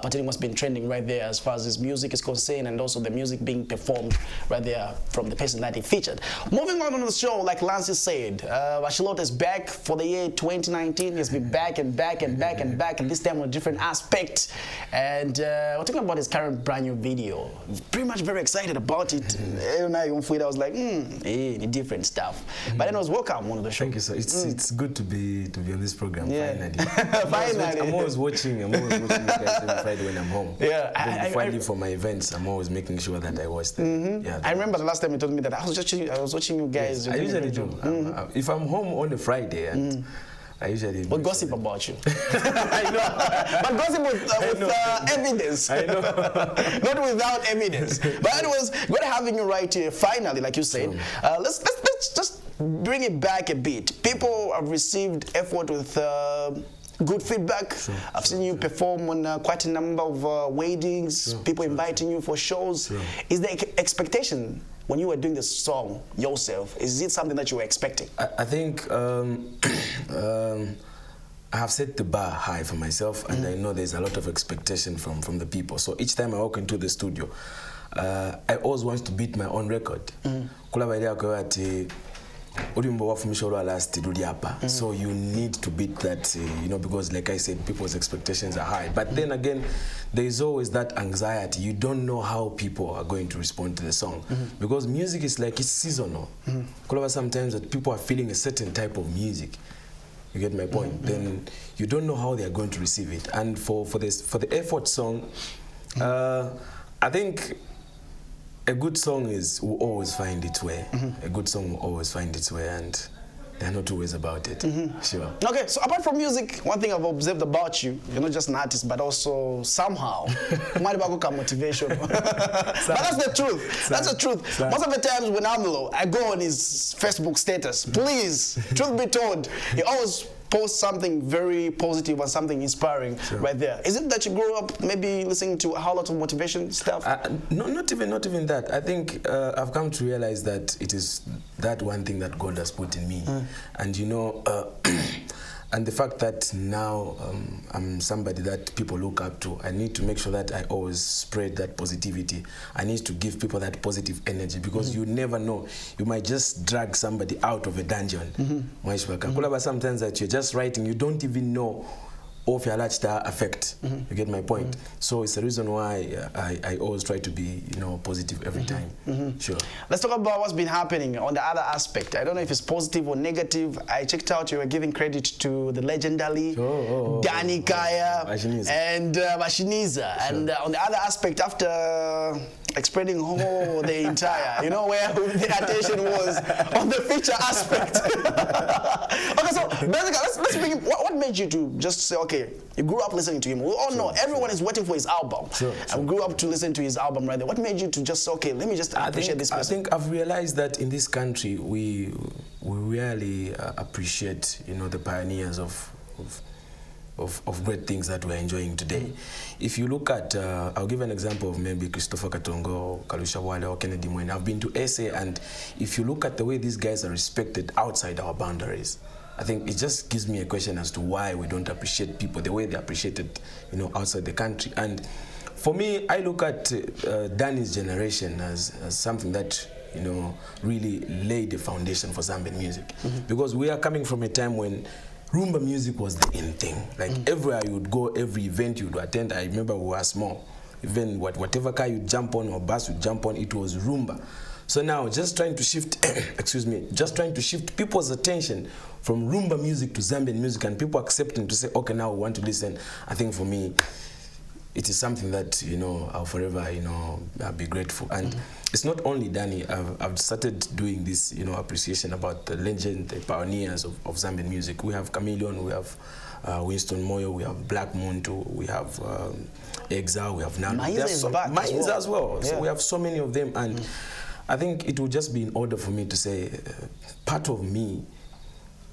pertaining what's been trending right there as far as his music is concerned, and also the music being performed right there from the person that he featured. Moving on the show, like Lance said, Bachelot is back for the year 2019. He's been back and back and back and back, and this time on a different aspect. And we're talking about his current brand new video. Pretty much very excited about it. I was like, different stuff. But then I was welcome on the show. Thank you, sir. It's good to be on this program. Yeah. Finally. I'm always watching you guys every Friday when I'm home. Yeah. Before I leave for my events, I'm always making sure that I watch them. Yeah. I remember the last time you told me that I was watching you guys. Yes, I usually do. If I'm home on a Friday, and I usually but gossip about you. I know. But gossip with evidence. I know. Not without evidence. But anyways, good having you right here finally, like you said. Sure. Let's just bring it back a bit. People have received effort with good feedback. Sure, I've seen you perform on quite a number of weddings, people inviting you for shows. Sure. Is the expectation when you were doing the song yourself, is it something that you were expecting? I think I have set the bar high for myself, and I know there's a lot of expectation from the people. So each time I walk into the studio, I always want to beat my own record. Ulimbo wafumisha ulwa last Duliapa. So you need to beat that, you know, because like I said, people's expectations are high. But then again, there is always that anxiety. You don't know how people are going to respond to the song. Because music is like, it's seasonal. Sometimes that people are feeling a certain type of music. You get my point? Then you don't know how they are going to receive it. And for the effort song, I think a good song will always find its way. A good song will always find its way, and there are no two ways about it. Sure. Okay, so apart from music, one thing I've observed about you, you're not just an artist, but also somehow, motivation. But that's the truth. That's the truth. Most of the times when I'm low, I go on his Facebook status. Please, truth be told, he always post something very positive and something inspiring right there. Is it that you grew up maybe listening to a whole lot of motivation stuff? No, not even that. I think I've come to realize that it is that one thing that God has put in me. And you know, and the fact that now I'm somebody that people look up to, I need to make sure that I always spread that positivity. I need to give people that positive energy, because you never know. You might just drag somebody out of a dungeon. Sometimes that you're just writing, you don't even know of your large effect. You get my point? So it's the reason why I always try to be, you know, positive every time. Sure. Let's talk about what's been happening on the other aspect. I don't know if it's positive or negative. I checked out, you were giving credit to the legendary Danny Kaya and Mashiniza. And on the other aspect, after spreading the entire, you know, where the attention was on the feature aspect. Okay, so basically, let's begin. What made you to just say, okay, you grew up listening to him. We all know everyone is waiting for his album. And we grew up to listen to his album right there. What made you to just say, okay, let me just appreciate this person? I think I've realized that in this country, we really appreciate, you know, the pioneers of great things that we're enjoying today. If you look at, I'll give an example of maybe Christopher Katongo, Kalusha Wale, or Kennedy Mwene. I've been to SA, and if you look at the way these guys are respected outside our boundaries, I think it just gives me a question as to why we don't appreciate people the way they appreciated, you know, outside the country. And for me, I look at Danny's generation as something that, you know, really laid the foundation for Zambian music. Because we are coming from a time when Rumba music was the in thing. Like everywhere you would go, every event you would attend, I remember we were small. Even whatever car you jump on or bus you jump on, it was Rumba. So now, just trying to shift, just trying to shift people's attention from Rumba music to Zambian music, and people accepting to say, okay, now we want to listen. I think for me, it is something that, you know, I'll forever, you know, I'll be grateful. And it's not only Danny. I've started doing this, you know, appreciation about the legend, the pioneers of Zambian music. We have Chameleon, we have Winston Moyo, we have Black Moon too, we have Exa, we have Nano. Maiza as well. So we have so many of them, and I think it would just be in order for me to say part of me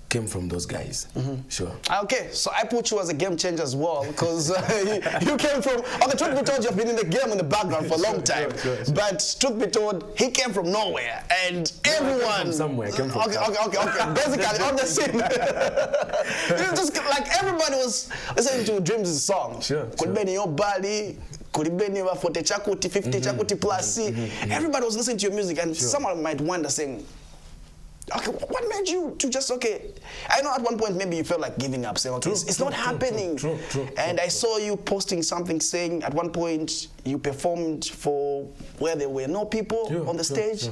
came from those guys. Sure. Okay, so I put you as a game changer as well, because you came from, okay, truth be told, you've been in the game in the background for a long time, but truth be told, he came from nowhere, and everyone... From somewhere, I came from okay. Basically, on the scene. Just like everybody was listening to Dreams' song. Could be in your body, could be in 40 chakuti, 50 chakuti plus. Everybody was listening to your music, and someone might wonder, saying, okay, what made you to just, okay, I know at one point maybe you felt like giving up, saying, okay, it's not happening. And I saw you posting something saying at one point you performed for where there were no people on the stage.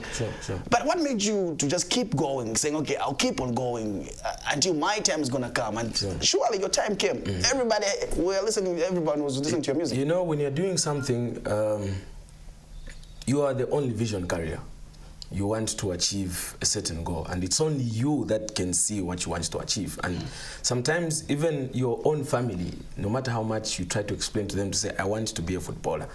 But what made you to just keep going, saying, okay, I'll keep on going until my time is going to come? And surely your time came. Everybody everyone was listening to your music. You know, when you're doing something, you are the only vision carrier. You want to achieve a certain goal, and it's only you that can see what you want to achieve. And sometimes even your own family, no matter how much you try to explain to them to say, I want to be a footballer,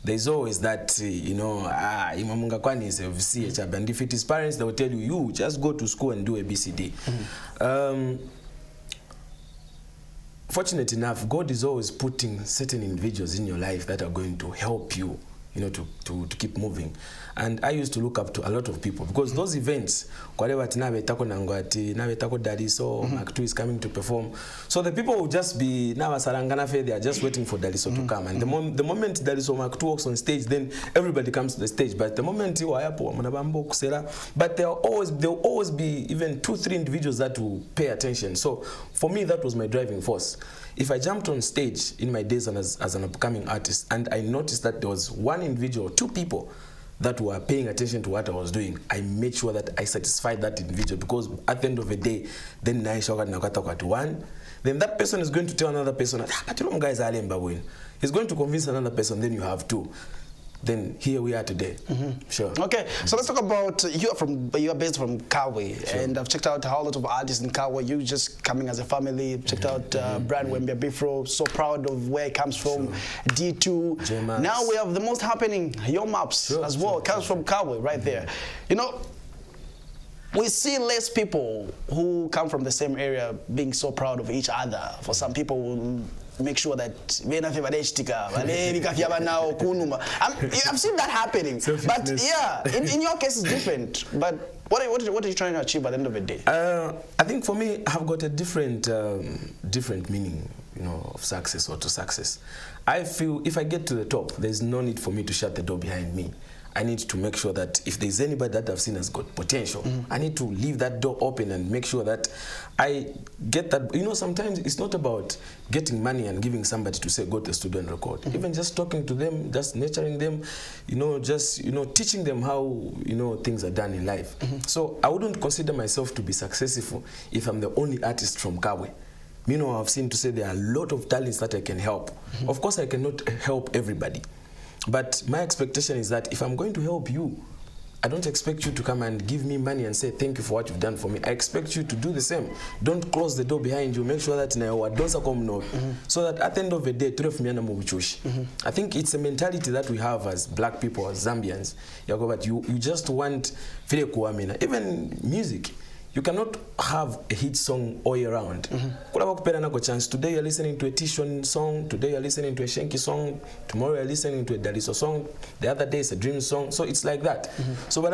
there's always that, you know, Imamunga Kwani is a VCH, and if it is parents, they will tell you, you just go to school and do a BCD. Fortunate enough, God is always putting certain individuals in your life that are going to help you you know, to keep moving. And I used to look up to a lot of people because those events, Daliso, Mark 2 is coming to perform. So the people will just be, now they are just waiting for Daliso to come. And the moment Daliso Mark 2 walks on stage, then everybody comes to the stage. But the moment you are but there will always be even 2-3 individuals that will pay attention. So for me, that was my driving force. If I jumped on stage in my days as an upcoming artist and I noticed that there was one individual, 2 people that were paying attention to what I was doing, I made sure that I satisfied that individual, because at the end of the day, then that person is going to tell another person, he's going to convince another person, then you have 2. Then here we are today. Sure. Okay, so let's talk about you are based from Kawe, and I've checked out how a lot of artists in Kawe. You just coming as a family. Checked out Brian Wembia Bifro. So proud of where it comes from. D2. J-Max. Now we have the most happening. Your maps as well. It comes from Kawe right there. You know, we see less people who come from the same area being so proud of each other. For some people, will make sure that I've seen that happening. But yeah, in your case it's different. But what are you trying to achieve at the end of the day? I think for me, I've got a different meaning, you know, of success or to success. I feel if I get to the top, there's no need for me to shut the door behind me. I need to make sure that if there's anybody that I've seen has got potential, I need to leave that door open and make sure that I get that. You know, sometimes it's not about getting money and giving somebody to say, go to the studio and record. Even just talking to them, just nurturing them, you know, just, you know, teaching them how, you know, things are done in life. So I wouldn't consider myself to be successful if I'm the only artist from Kawe. You know, I've seen to say there are a lot of talents that I can help. Of course, I cannot help everybody. But my expectation is that if I'm going to help you, I don't expect you to come and give me money and say thank you for what you've done for me. I expect you to do the same. Don't close the door behind you. Make sure that so that at the end of the day, I think it's a mentality that we have as black people, as Zambians. You just want even music. You cannot have a hit song all year round. Today you're listening to a Tishon song, today you're listening to a Shenki song, tomorrow you're listening to a Daliso song, the other day it's a Dream song, so it's like that. So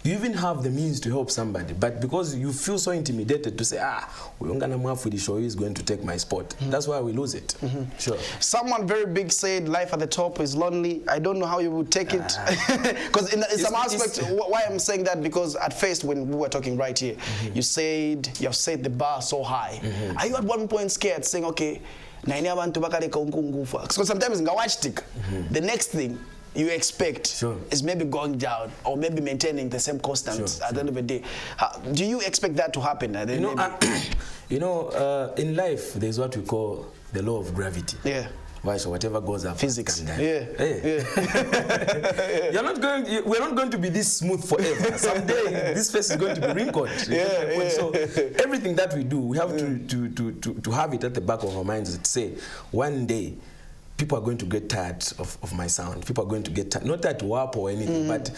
you even have the means to help somebody, but because you feel so intimidated to say, the show is going to take my spot, that's why we lose it. Sure. Someone very big said life at the top is lonely. I don't know how you would take it. Because in some aspect, why I'm saying that, because at first when we were talking right here, you have set the bar so high. Are you at one point scared, saying, okay, because sometimes the next thing you expect is maybe going down or maybe maintaining the same constant at the end of the day. Do you expect that to happen? In life, there's what we call the law of gravity. Yeah. So whatever goes up, physics. We're not going to be this smooth forever. Someday this face is going to be wrinkled. So everything that we do, we have to have it at the back of our minds that say, one day people are going to get tired of my sound. People are going to get tired, not that WAP or anything, but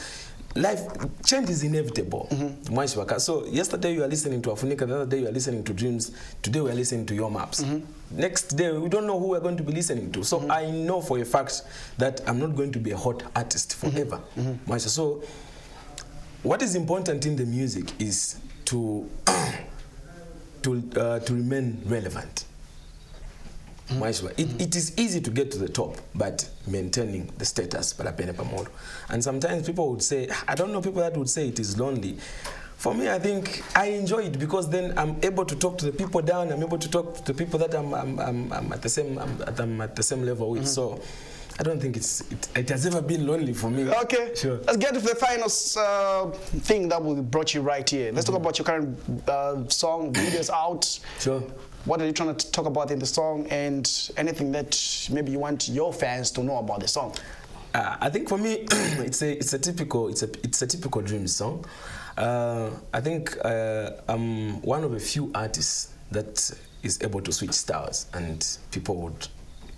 life change is inevitable. So yesterday you are listening to Afunika, the other day you are listening to Dreams, today we are listening to Your Maps. Next day we don't know who we're going to be listening to. So I know for a fact that I'm not going to be a hot artist forever. So what is important in the music is to remain relevant. It is easy to get to the top, but maintaining the status. And sometimes people would say, I don't know people that would say it is lonely. For me, I think I enjoy it because then I'm able to talk to the people down. I'm able to talk to the people that I'm at the same level with. So I don't think it has ever been lonely for me. Okay, sure. Let's get to the final thing that brought you right here. Let's talk about your current song, videos out. Sure. What are you trying to talk about in the song, and anything that maybe you want your fans to know about the song? I think for me, it's a typical Dreams song. I think I'm one of a few artists that is able to switch styles, and people would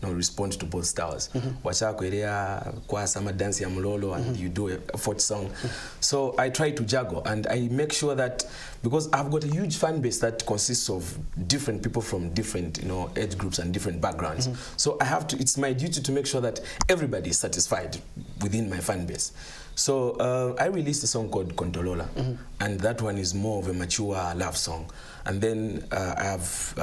respond to both styles. Wachako area kwa sama dance ya mlolo and you do a folk song. So I try to juggle and I make sure that because I've got a huge fan base that consists of different people from different age groups and different backgrounds. So I have to. It's my duty to make sure that everybody is satisfied within my fan base. So I released a song called Kontolola, and that one is more of a mature love song. And then I've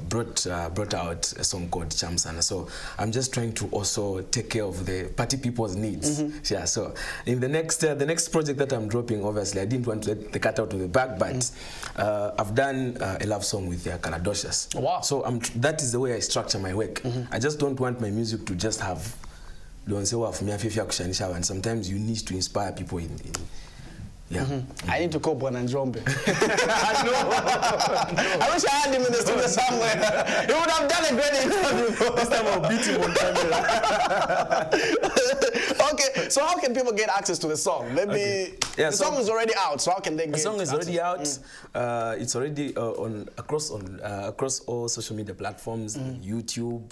brought out a song called Chamsana. So I'm just trying to also take care of the party people's needs. Yeah. So in the next project that I'm dropping, obviously I didn't want to let the cat out of the bag, but I've done a love song with Kaladocious. Wow. So that is the way I structure my work. I just don't want my music to just have. And sometimes you need to inspire people yeah. I need to call Bwana Njombe. I know. I wish I had him in the studio somewhere. He would have done a great interview. This time I'll beat him on camera. Okay, so how can people get access to the song? Maybe the song is already out, so how can they get access? The song is already out. It's already across all social media platforms, YouTube.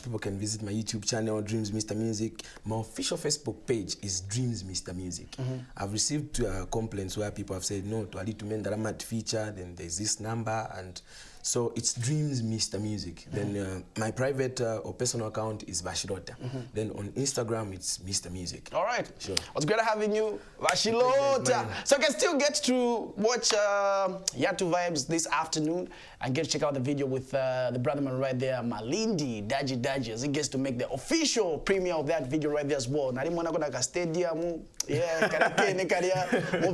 People can visit my YouTube channel, Dreams Mr. Music. My official Facebook page is Dreams Mr. Music. I've received complaints where people have said, no, to Ali to Mendaramat feature, then there's this number, and so it's Dreams Mr. Music. Then my private or personal account is Vashilota. Then on Instagram, it's Mr. Music. All right. Sure. It's great having you, Vashilota. So you can still get to watch Yatu Vibes this afternoon and get to check out the video with the brother man right there, Malindi Daji, as he gets to make the official premiere of that video right there as well. Stadium,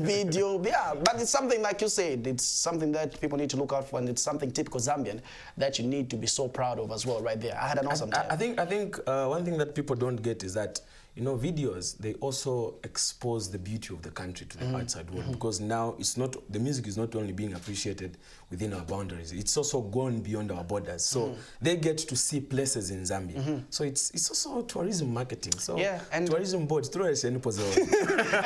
video. Yeah, but it's something like you said, it's something that people need to look out for, and it's something typical Zambian that you need to be so proud of as well right there. I had an awesome time. I think one thing that people don't get is that videos, they also expose the beauty of the country to the outside world, because now the music is not only being appreciated within our boundaries, it's also gone beyond our borders. So they get to see places in Zambia. So it's also tourism marketing. So yeah, and tourism board, and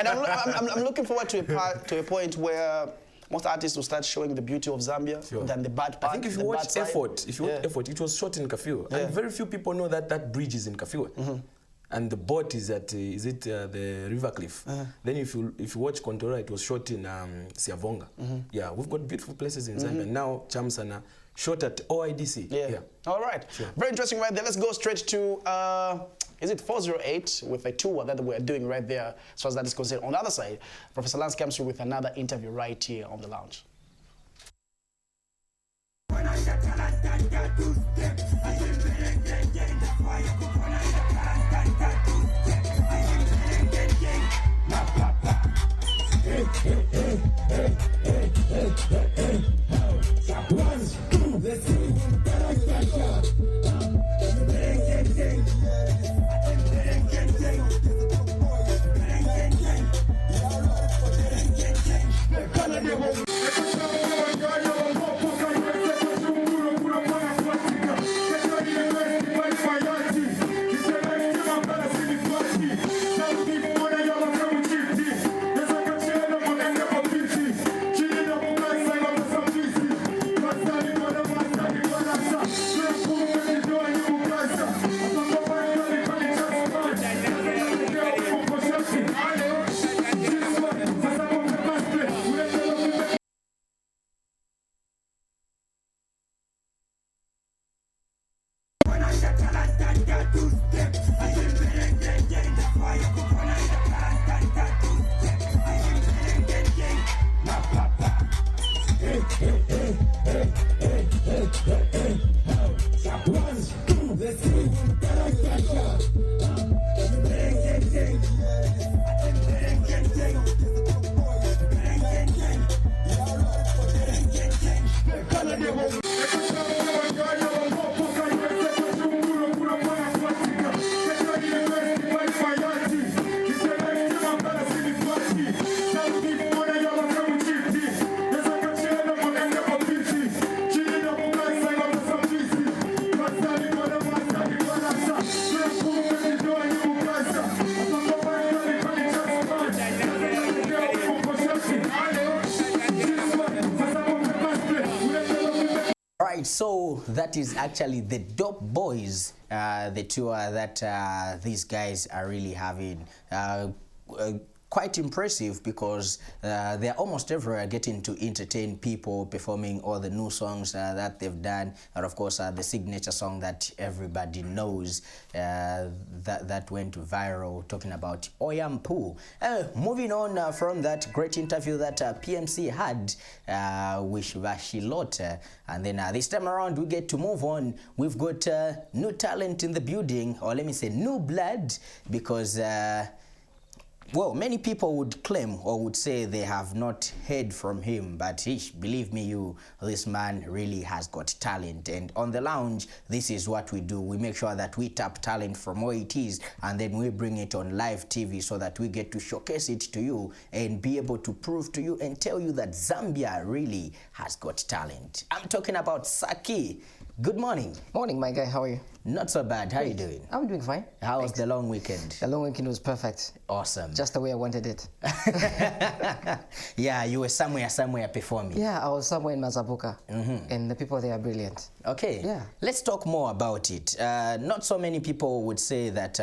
I'm looking forward to a point where most artists will start showing the beauty of Zambia than the bad part. I think if you watch Effort, it was shot in Kafue, and very few people know that bridge is in Kafue. And the boat is at the River Cliff. Then if you watch Kontolola, it was shot in Siavonga. Yeah, we've got beautiful places in Zambia. Now Chamsana shot at OIDC. Yeah. All right. Sure. Very interesting right there. Let's go straight to is it 408 with a tour that we're doing right there as far as that is concerned. On the other side, Professor Lance comes through with another interview right here on the lounge. right, so that is actually the Dope Boys, the tour that these guys are really having. Quite impressive because they're almost everywhere getting to entertain people, performing all the new songs that they've done, and of course the signature song that everybody knows that went viral, talking about Oyampu. Moving on from that great interview that PMC had with Vashilota, and then this time around we get to move on. We've got new talent in the building, or let me say new blood, because well, many people would claim or would say they have not heard from him, but believe me, this man really has got talent. And on the lounge, this is what we do. We make sure that we tap talent from where it is, and then we bring it on live TV so that we get to showcase it to you and be able to prove to you and tell you that Zambia really has got talent. I'm talking about Saki. Good morning. Morning, my guy. How are you? Not so bad. How are you doing? I'm doing fine. How was the long weekend? The long weekend was perfect. Awesome. Just the way I wanted it. Yeah, you were somewhere performing. Yeah, I was somewhere in Mazabuka, and the people there are brilliant. Okay. Yeah. Let's talk more about it. Not so many people would say that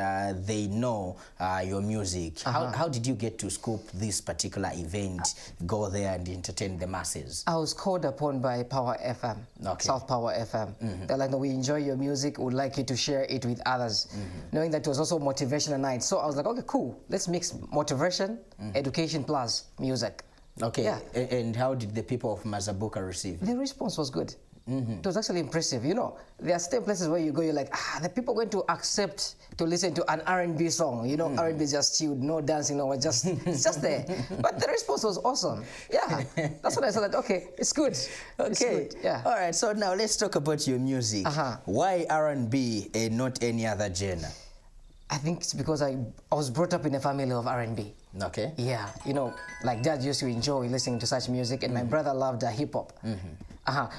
they know your music. How did you get to scope this particular event, go there and entertain the masses? I was called upon by Power FM, South Power FM. They're like, no, we enjoy your music, would like you to share it with others, knowing that it was also motivational night. So I was like, okay, cool, let's mix motivation, education plus music. Okay. Yeah. And how did the people of Mazabuka receive? The response was good. It was actually impressive. You know, there are still places where you go, you're like, the people are going to accept to listen to an R&B song. You know, R&B is just chilled, no dancing, no, it's just there. But the response was awesome. Yeah, that's when I said that, okay, it's good. Okay. It's good. Yeah. All right, so now let's talk about your music. Why R&B and not any other genre? I think it's because I was brought up in a family of R&B. Okay. Yeah, you know, like dad used to enjoy listening to such music, and my brother loved hip hop.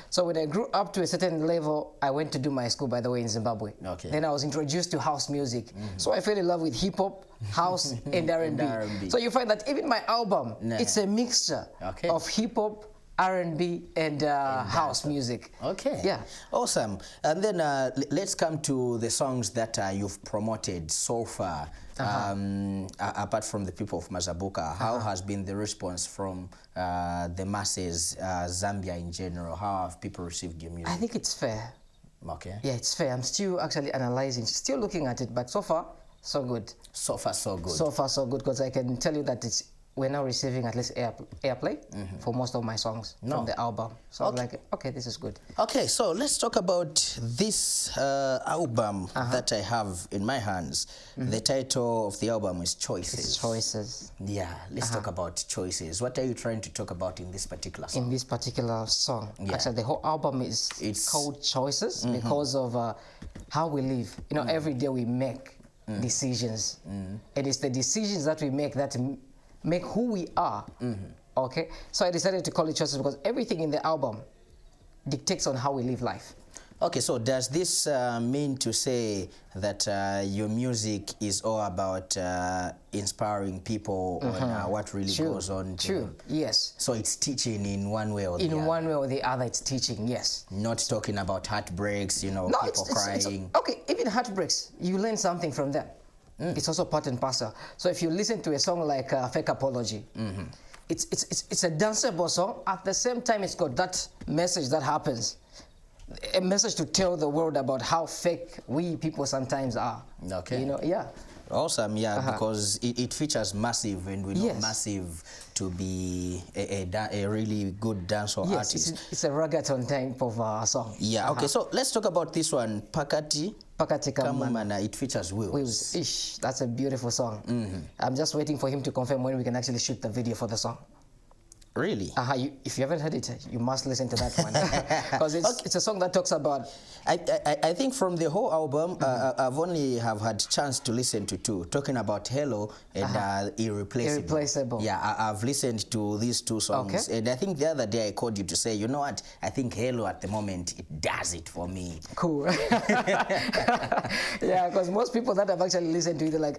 So when I grew up to a certain level, I went to do my school, by the way, in Zimbabwe. Okay. Then I was introduced to house music. So I fell in love with hip hop, house, and R&B. So you find that even my album, it's a mixture of hip hop, R&B, and house music. Okay. Yeah. Awesome. And then let's come to the songs that you've promoted so far. Apart from the people of Mazabuka, how has been the response from the masses, Zambia in general? How have people received your music? I think it's fair. Okay. Yeah, it's fair. I'm still actually analyzing, still looking at it, but so far, so good. So far, so good. So far, so good, because I can tell you that we're now receiving at least airplay for most of my songs from the album. So I'm like, okay, this is good. Okay, so let's talk about this album that I have in my hands. The title of the album is Choices. It's Choices. Yeah, let's talk about Choices. What are you trying to talk about in this particular song? In this particular song, actually the whole album is called Choices because of how we live. You know, every day we make decisions. And it's the decisions that we make that make who we are. Okay, so I decided to call it Choices because everything in the album dictates on how we live life. Okay, so does this mean to say that your music is all about inspiring people on what really goes on? True, yes. So it's teaching in one way or the other? In one way or the other, it's teaching, yes. Not talking about heartbreaks, you know, people crying. Okay, even heartbreaks, you learn something from them. It's also part and parcel. So if you listen to a song like Fake Apology, it's a danceable song. At the same time, it's got that message that happens. A message to tell the world about how fake we people sometimes are. Okay. You know, yeah. Awesome, yeah, because it features Massive, and we know Massive to be a really good dancehall artist. It's a reggaeton type of song. Yeah, okay, so let's talk about this one, Pakati Kamumana. It fefeatures Wills. Ish, that's a beautiful song. I'm just waiting for him to confirm when we can actually shoot the video for the song. Really? If you haven't heard it, you must listen to that one. Because it's a song that talks about... I think from the whole album, I've only have had chance to listen to two, talking about Hello and Irreplaceable. Irreplaceable. Yeah, I've listened to these two songs. And I think the other day I called you to say, you know what, I think Hello at the moment, it does it for me. Cool. Yeah, because most people that have actually listened to it, they're like,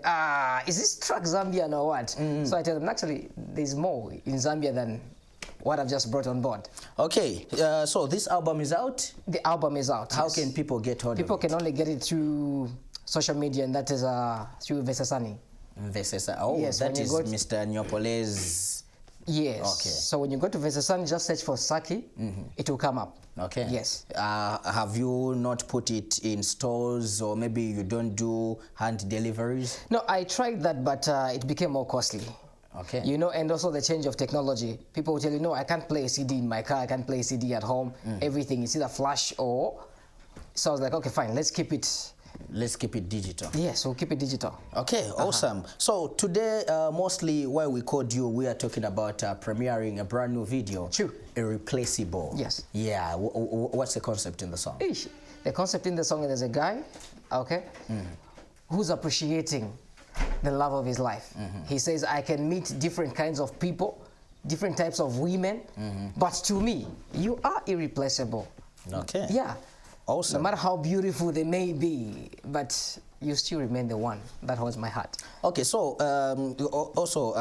is this track Zambian or what? So I tell them, actually, there's more in Zambia than what I've just brought on board. Okay, so this album is out? The album is out. How yes. can people get hold of it? People can only get it through social media, and that is through Vesesani. Vesesani. Oh, yes, that is Mr. Nyopole's. Yes. Okay. So when you go to Vesesani, just search for Saki. It will come up. Okay. Yes. Have you not put it in stores, or maybe you don't do hand deliveries? No, I tried that, but it became more costly. Okay. You know, and also the change of technology. People will tell you, no, I can't play a CD in my car, I can't play a CD at home. Everything is either flash or... So I was like, okay, fine, let's keep it... Let's keep it digital. Yes, we'll keep it digital. Okay, awesome. So today, mostly why we called you, we are talking about premiering a brand new video. True. Irreplaceable. Yes. Yeah, what's the concept in the song? The concept in the song is there's a guy, okay, who's appreciating the love of his life. He says, I can meet different kinds of people, different types of women, but to me, you are irreplaceable. Okay. Yeah. Awesome. No matter how beautiful they may be, but you still remain the one that holds my heart. Okay, so also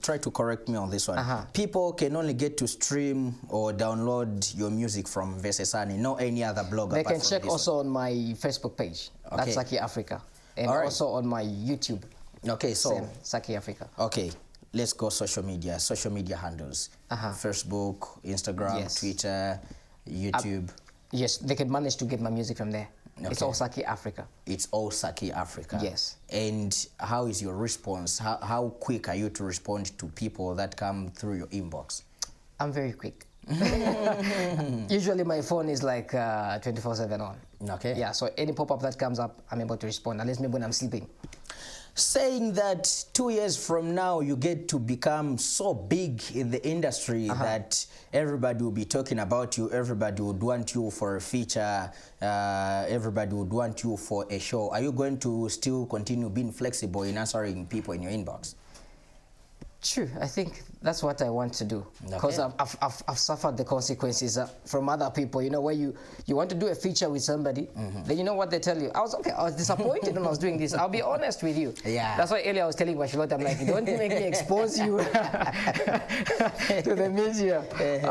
try to correct me on this one. People can only get to stream or download your music from Vesesani, not any other blog. They can check also on my Facebook page. Okay. That's Saki Africa. And also on my YouTube. Okay, so same, Saki Africa. Okay, let's go social media handles. Facebook, Instagram, Twitter, YouTube. Yes, they can manage to get my music from there. Okay. It's all Saki Africa. It's all Saki Africa. Yes. And how is your response? How quick are you to respond to people that come through your inbox? I'm very quick. Usually my phone is like 24/7 on. Okay. Yeah, so any pop-up that comes up, I'm able to respond, unless maybe when I'm sleeping. Saying that 2 years from now you get to become so big in the industry that everybody will be talking about you, everybody would want you for a feature, everybody would want you for a show. Are you going to still continue being flexible in answering people in your inbox? True, I think that's what I want to do, because I've suffered the consequences from other people. You know, where you want to do a feature with somebody, then you know what they tell you. I was disappointed when I was doing this. I'll be honest with you. Yeah. That's why earlier I was telling Charlotte, I'm like, don't make me expose you to the media,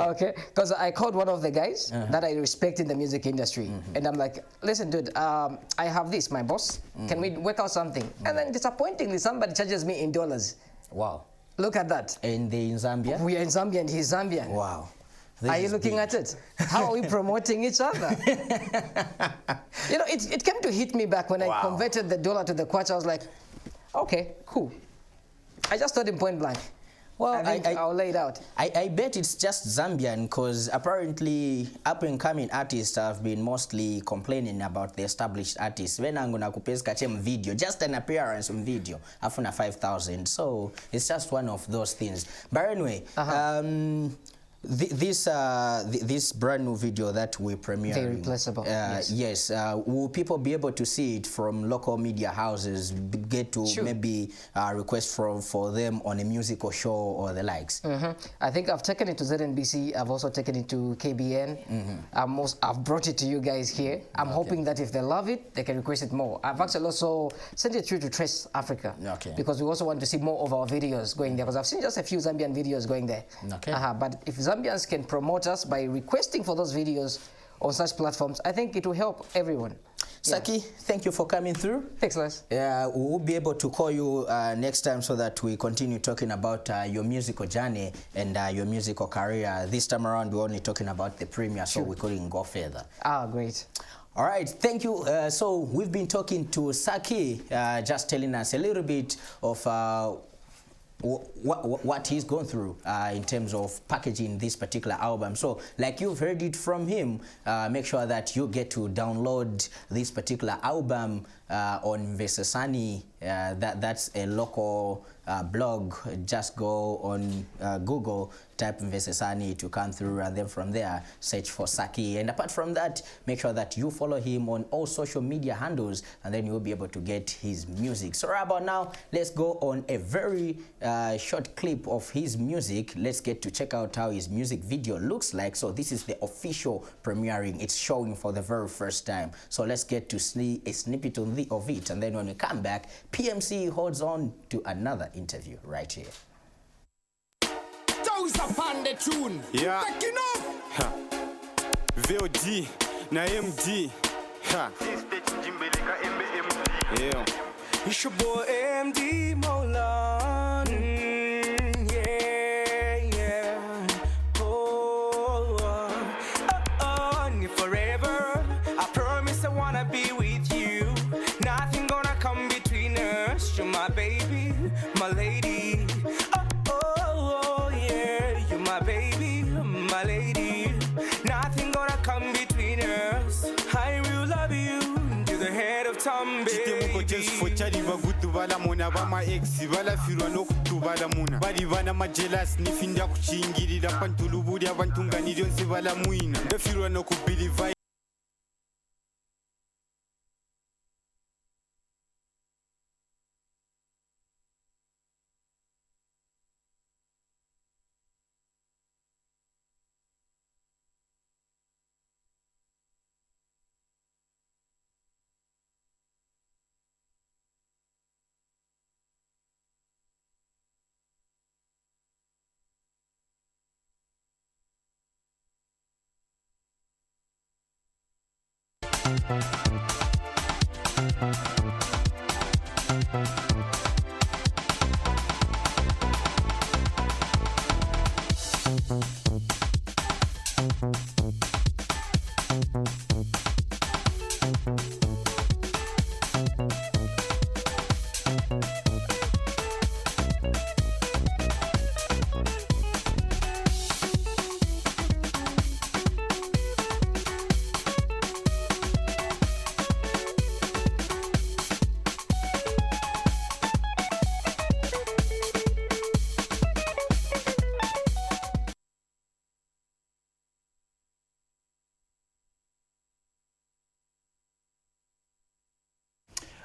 okay? Because I called one of the guys that I respect in the music industry, and I'm like, listen, dude, I have this, my boss. Can we work out something? And then disappointingly, somebody charges me in dollars. Wow. Look at that. And they're in Zambia? We are in Zambia and he's Zambian. Wow. Are you looking at it? How are we promoting each other? You know, it came to hit me back when I converted the dollar to the kwacha. I was like, okay, cool. I just told him point blank. Well, I'll lay it out. I bet it's just Zambian, because apparently up-and-coming artists have been mostly complaining about the established artists. When I'm gonna kupezka chem video, just an appearance on video, afuna 5,000. So it's just one of those things. But anyway, this brand new video that we premiered, very replaceable. Yes. Will people be able to see it from local media houses? Get to maybe request for them on a musical show or the likes? I think I've taken it to ZNBC. I've also taken it to KBN. I've brought it to you guys here. I'm hoping that if they love it, they can request it more. I've actually also sent it through to Trace Africa, because we also want to see more of our videos going there, because I've seen just a few Zambian videos going there. But if Zambians can promote us by requesting for those videos on such platforms, I think it will help everyone. Saki, thank you for coming through. Thanks, Les. We'll be able to call you next time so that we continue talking about your musical journey and your musical career. This time around, we're only talking about the premiere, so we couldn't go further. Great. All right, thank you. So we've been talking to Saki, just telling us a little bit of what he's gone through in terms of packaging this particular album. So like you've heard it from him, make sure that you get to download this particular album on Vesesani. That's a local blog. Just go on Google, type Vesesani to come through, and then from there search for Saki. And apart from that, make sure that you follow him on all social media handles, and then you'll be able to get his music. So right about now, let's go on a very short clip of his music. Let's get to check out how his music video looks like. So this is the official premiering. It's showing for the very first time. So let's get to see a snippet of it, and then when we come back, PMC holds on to another interview right here. Juice upon the tune. Yeah. Taking off. Ha. VOD na MD. Ha. Yeah. It's your boy MD Molan. Yeah. Forever. I promise I wanna be with you. Nothing gonna come between us. You're my baby, my lady. Yeah. You're my baby, my lady. Nothing gonna come between us. I will love you to the head of time, baby. Chali bagutu bala muna bama ex bala firwa no kutu bala muna bali bana majelas ni finda kuchingirira pantulubudi abantungani lyonse bala muina ndafirwa no kubelieve.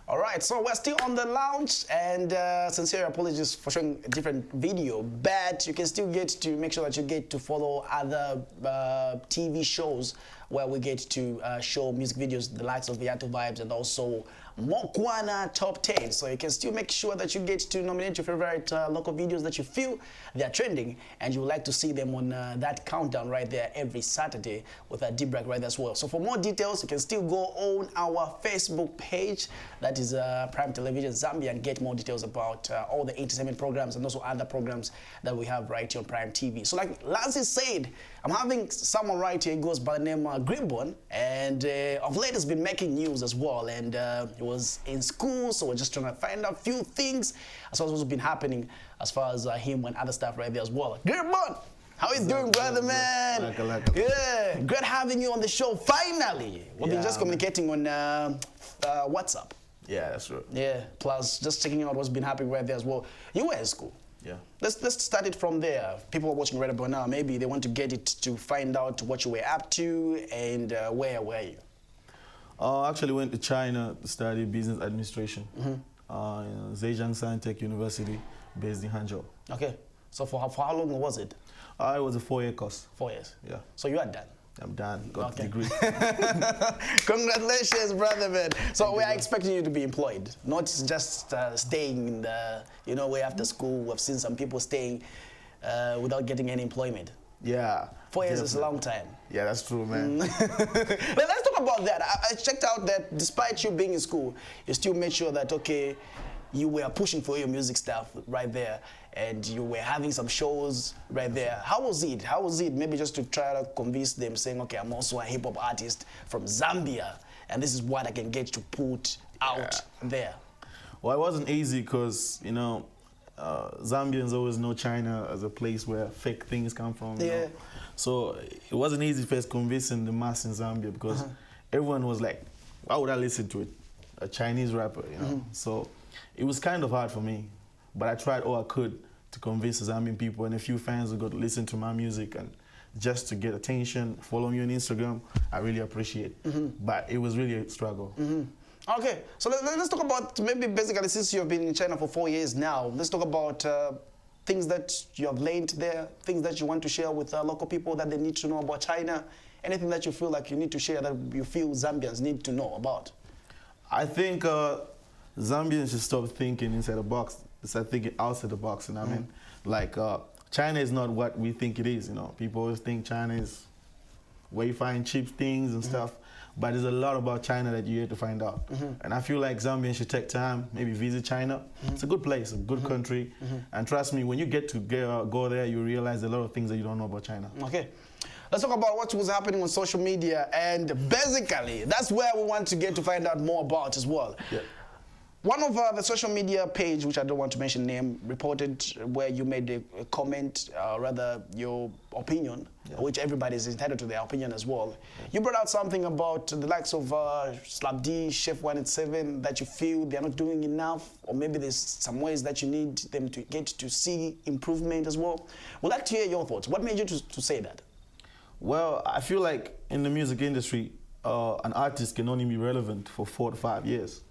All right, so we're still on the lounge, and sincere apologies for showing a different video, but you can still get to make sure that you get to follow other TV shows where we get to show music videos, the likes of Viato Vibes and also Mokwana Top 10. So you can still make sure that you get to nominate your favorite local videos that you feel they're trending and you would like to see them on that countdown right there every Saturday with a Dbrag right there as well. So for more details, you can still go on our Facebook page, that is Prime Television Zambia, and get more details about all the entertainment programs and also other programs that we have right here on Prime TV. So like Lancy said, I'm having someone right here who goes by the name Grimbon, and of late has been making news as well, and he was in school, so we're just trying to find out a few things as far as what's been happening as far as him and other stuff right there as well. Grimbon, how you doing, brother, man? Yeah, great having you on the show finally. We've been just communicating on WhatsApp. Yeah, that's true. Yeah, plus just checking out what's been happening right there as well. You were in school. Yeah. Let's start it from there. People are watching Red Bull now. Maybe they want to get it to find out what you were up to and where were you? I actually went to China to study business administration. Zhejiang Science University, based in Hangzhou. Okay. So for how long was it? It was a 4-year course. 4 years. Yeah. So you are done. I'm done. Got the degree. Congratulations, brother, man. So we are expecting you to be employed, not just staying in the, way after school. We've seen some people staying without getting any employment. Yeah. 4 years is a long time. Yeah, that's true, man. But let's talk about that. I checked out that despite you being in school, you still made sure that, okay, you were pushing for your music stuff right there, and you were having some shows right there. How was it? How was it? Maybe just to try to convince them, saying, okay, I'm also a hip-hop artist from Zambia, and this is what I can get to put out there. Well, it wasn't easy because, Zambians always know China as a place where fake things come from. You know? So it wasn't easy first convincing the mass in Zambia because everyone was like, why would I listen to a Chinese rapper, So it was kind of hard for me, but I tried all I could to convince the Zambian people and a few fans who got to listen to my music and just to get attention, follow me on Instagram. I really appreciate it. But it was really a struggle. Okay, so let's talk about maybe basically since you've been in China for 4 years now, let's talk about things that you have learned there, things that you want to share with local people that they need to know about China, anything that you feel like you need to share that you feel Zambians need to know about. I think Zambians should stop thinking inside the box, start thinking outside the box, you know what I mean? Like, China is not what we think it is. You know, people always think China is where you find cheap things and stuff. But there's a lot about China that you have to find out. And I feel like Zambians should take time, maybe visit China. It's a good place, a good country. And trust me, when you get to go there, you realize a lot of things that you don't know about China. Okay. Let's talk about what was happening on social media. And basically, that's where we want to get to find out more about as well. Yeah. One of the social media page, which I don't want to mention name, reported where you made a comment, rather your opinion, which everybody is entitled to their opinion as well. You brought out something about the likes of Slap D, Chef 187, that you feel they're not doing enough, or maybe there's some ways that you need them to get to see improvement as well. We'd like to hear your thoughts. What made you to say that? Well, I feel like in the music industry, an artist can only be relevant for 4 to 5 years.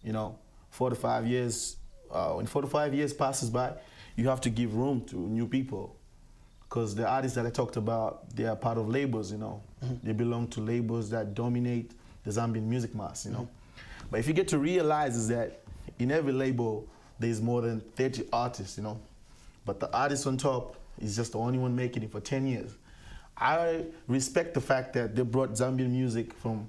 You know, 4 to 5 years, when 4 to 5 years passes by, you have to give room to new people. Because the artists that I talked about, they are part of labels, you know. They belong to labels that dominate the Zambian music mass, you know. But if you get to realize is that in every label, there's more than 30 artists, you know. But the artist on top is just the only one making it for 10 years. I respect the fact that they brought Zambian music from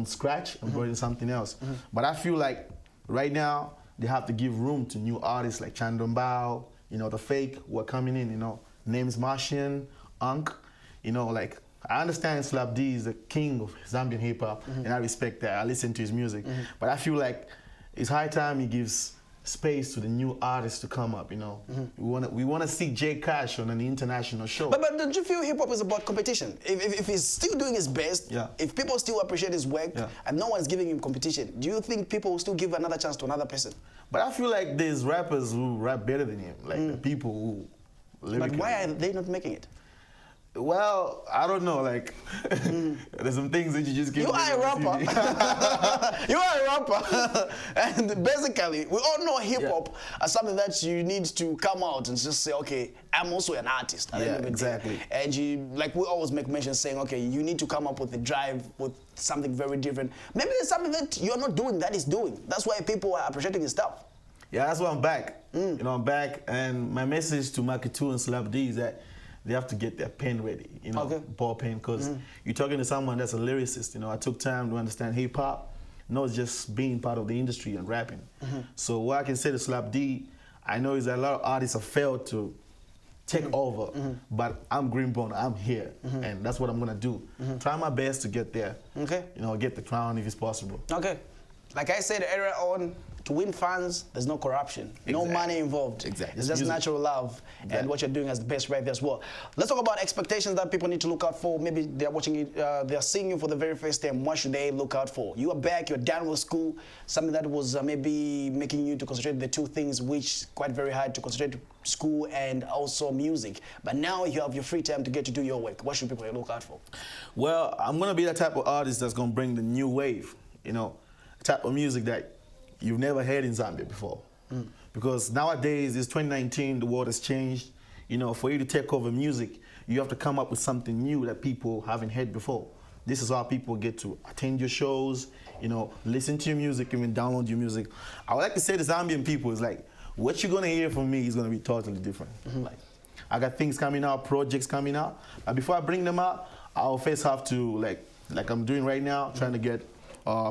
scratch and brought in something else. But I feel like right now, they have to give room to new artists like Chandombao, you know, the Fake who are coming in, you know, names Martian, Unk, you know, like, I understand Slap D is the king of Zambian hip hop, and I respect that. I listen to his music. But I feel like it's high time he gives space to the new artists to come up, you know. We want to see Jay Cash on an international show. But don't you feel hip-hop is about competition? If he's still doing his best, if people still appreciate his work, and no one's giving him competition, do you think people will still give another chance to another person? But I feel like there's rappers who rap better than him, like the people who But why are they not making it? Well, I don't know, like, there's some things that you just can't. You are a rapper. You are a rapper. And basically, we all know hip-hop as something that you need to come out and just say, okay, I'm also an artist. At the end of the day. Exactly. And you, like we always make mention saying, okay, you need to come up with a drive, with something very different. Maybe there's something that you're not doing that he's doing. That's why people are appreciating his stuff. Yeah, that's why I'm back. You know, I'm back, and my message to Makitu and Slap D is that they have to get their pen ready, you know, ball pen, because you're talking to someone that's a lyricist. You know, I took time to understand hip hop, not just being part of the industry and rapping. So what I can say to Slap D, I know is that a lot of artists have failed to take over, but I'm Greenbone, I'm here, and that's what I'm gonna do. Try my best to get there. Okay. You know, get the crown if it's possible. Okay. Like I said earlier on, to win fans, there's no corruption, no money involved. Exactly. It's just natural love, and what you're doing as the best right there as well. Let's talk about expectations that people need to look out for. Maybe they're watching it, they're seeing you for the very first time. What should they look out for? You are back, you're done with school, something that was maybe making you to concentrate the two things, which quite very hard to concentrate, school and also music. But now you have your free time to get to do your work. What should people look out for? Well, I'm gonna be the type of artist that's gonna bring the new wave, you know, type of music that you've never heard in Zambia before. Because nowadays, it's 2019, the world has changed. You know, for you to take over music, you have to come up with something new that people haven't heard before. This is how people get to attend your shows, you know, listen to your music, even download your music. I would like to say to Zambian people is like, what you're gonna hear from me is gonna be totally different. Like, I got things coming out, projects coming out, but before I bring them out, I'll first have to, like I'm doing right now, trying to get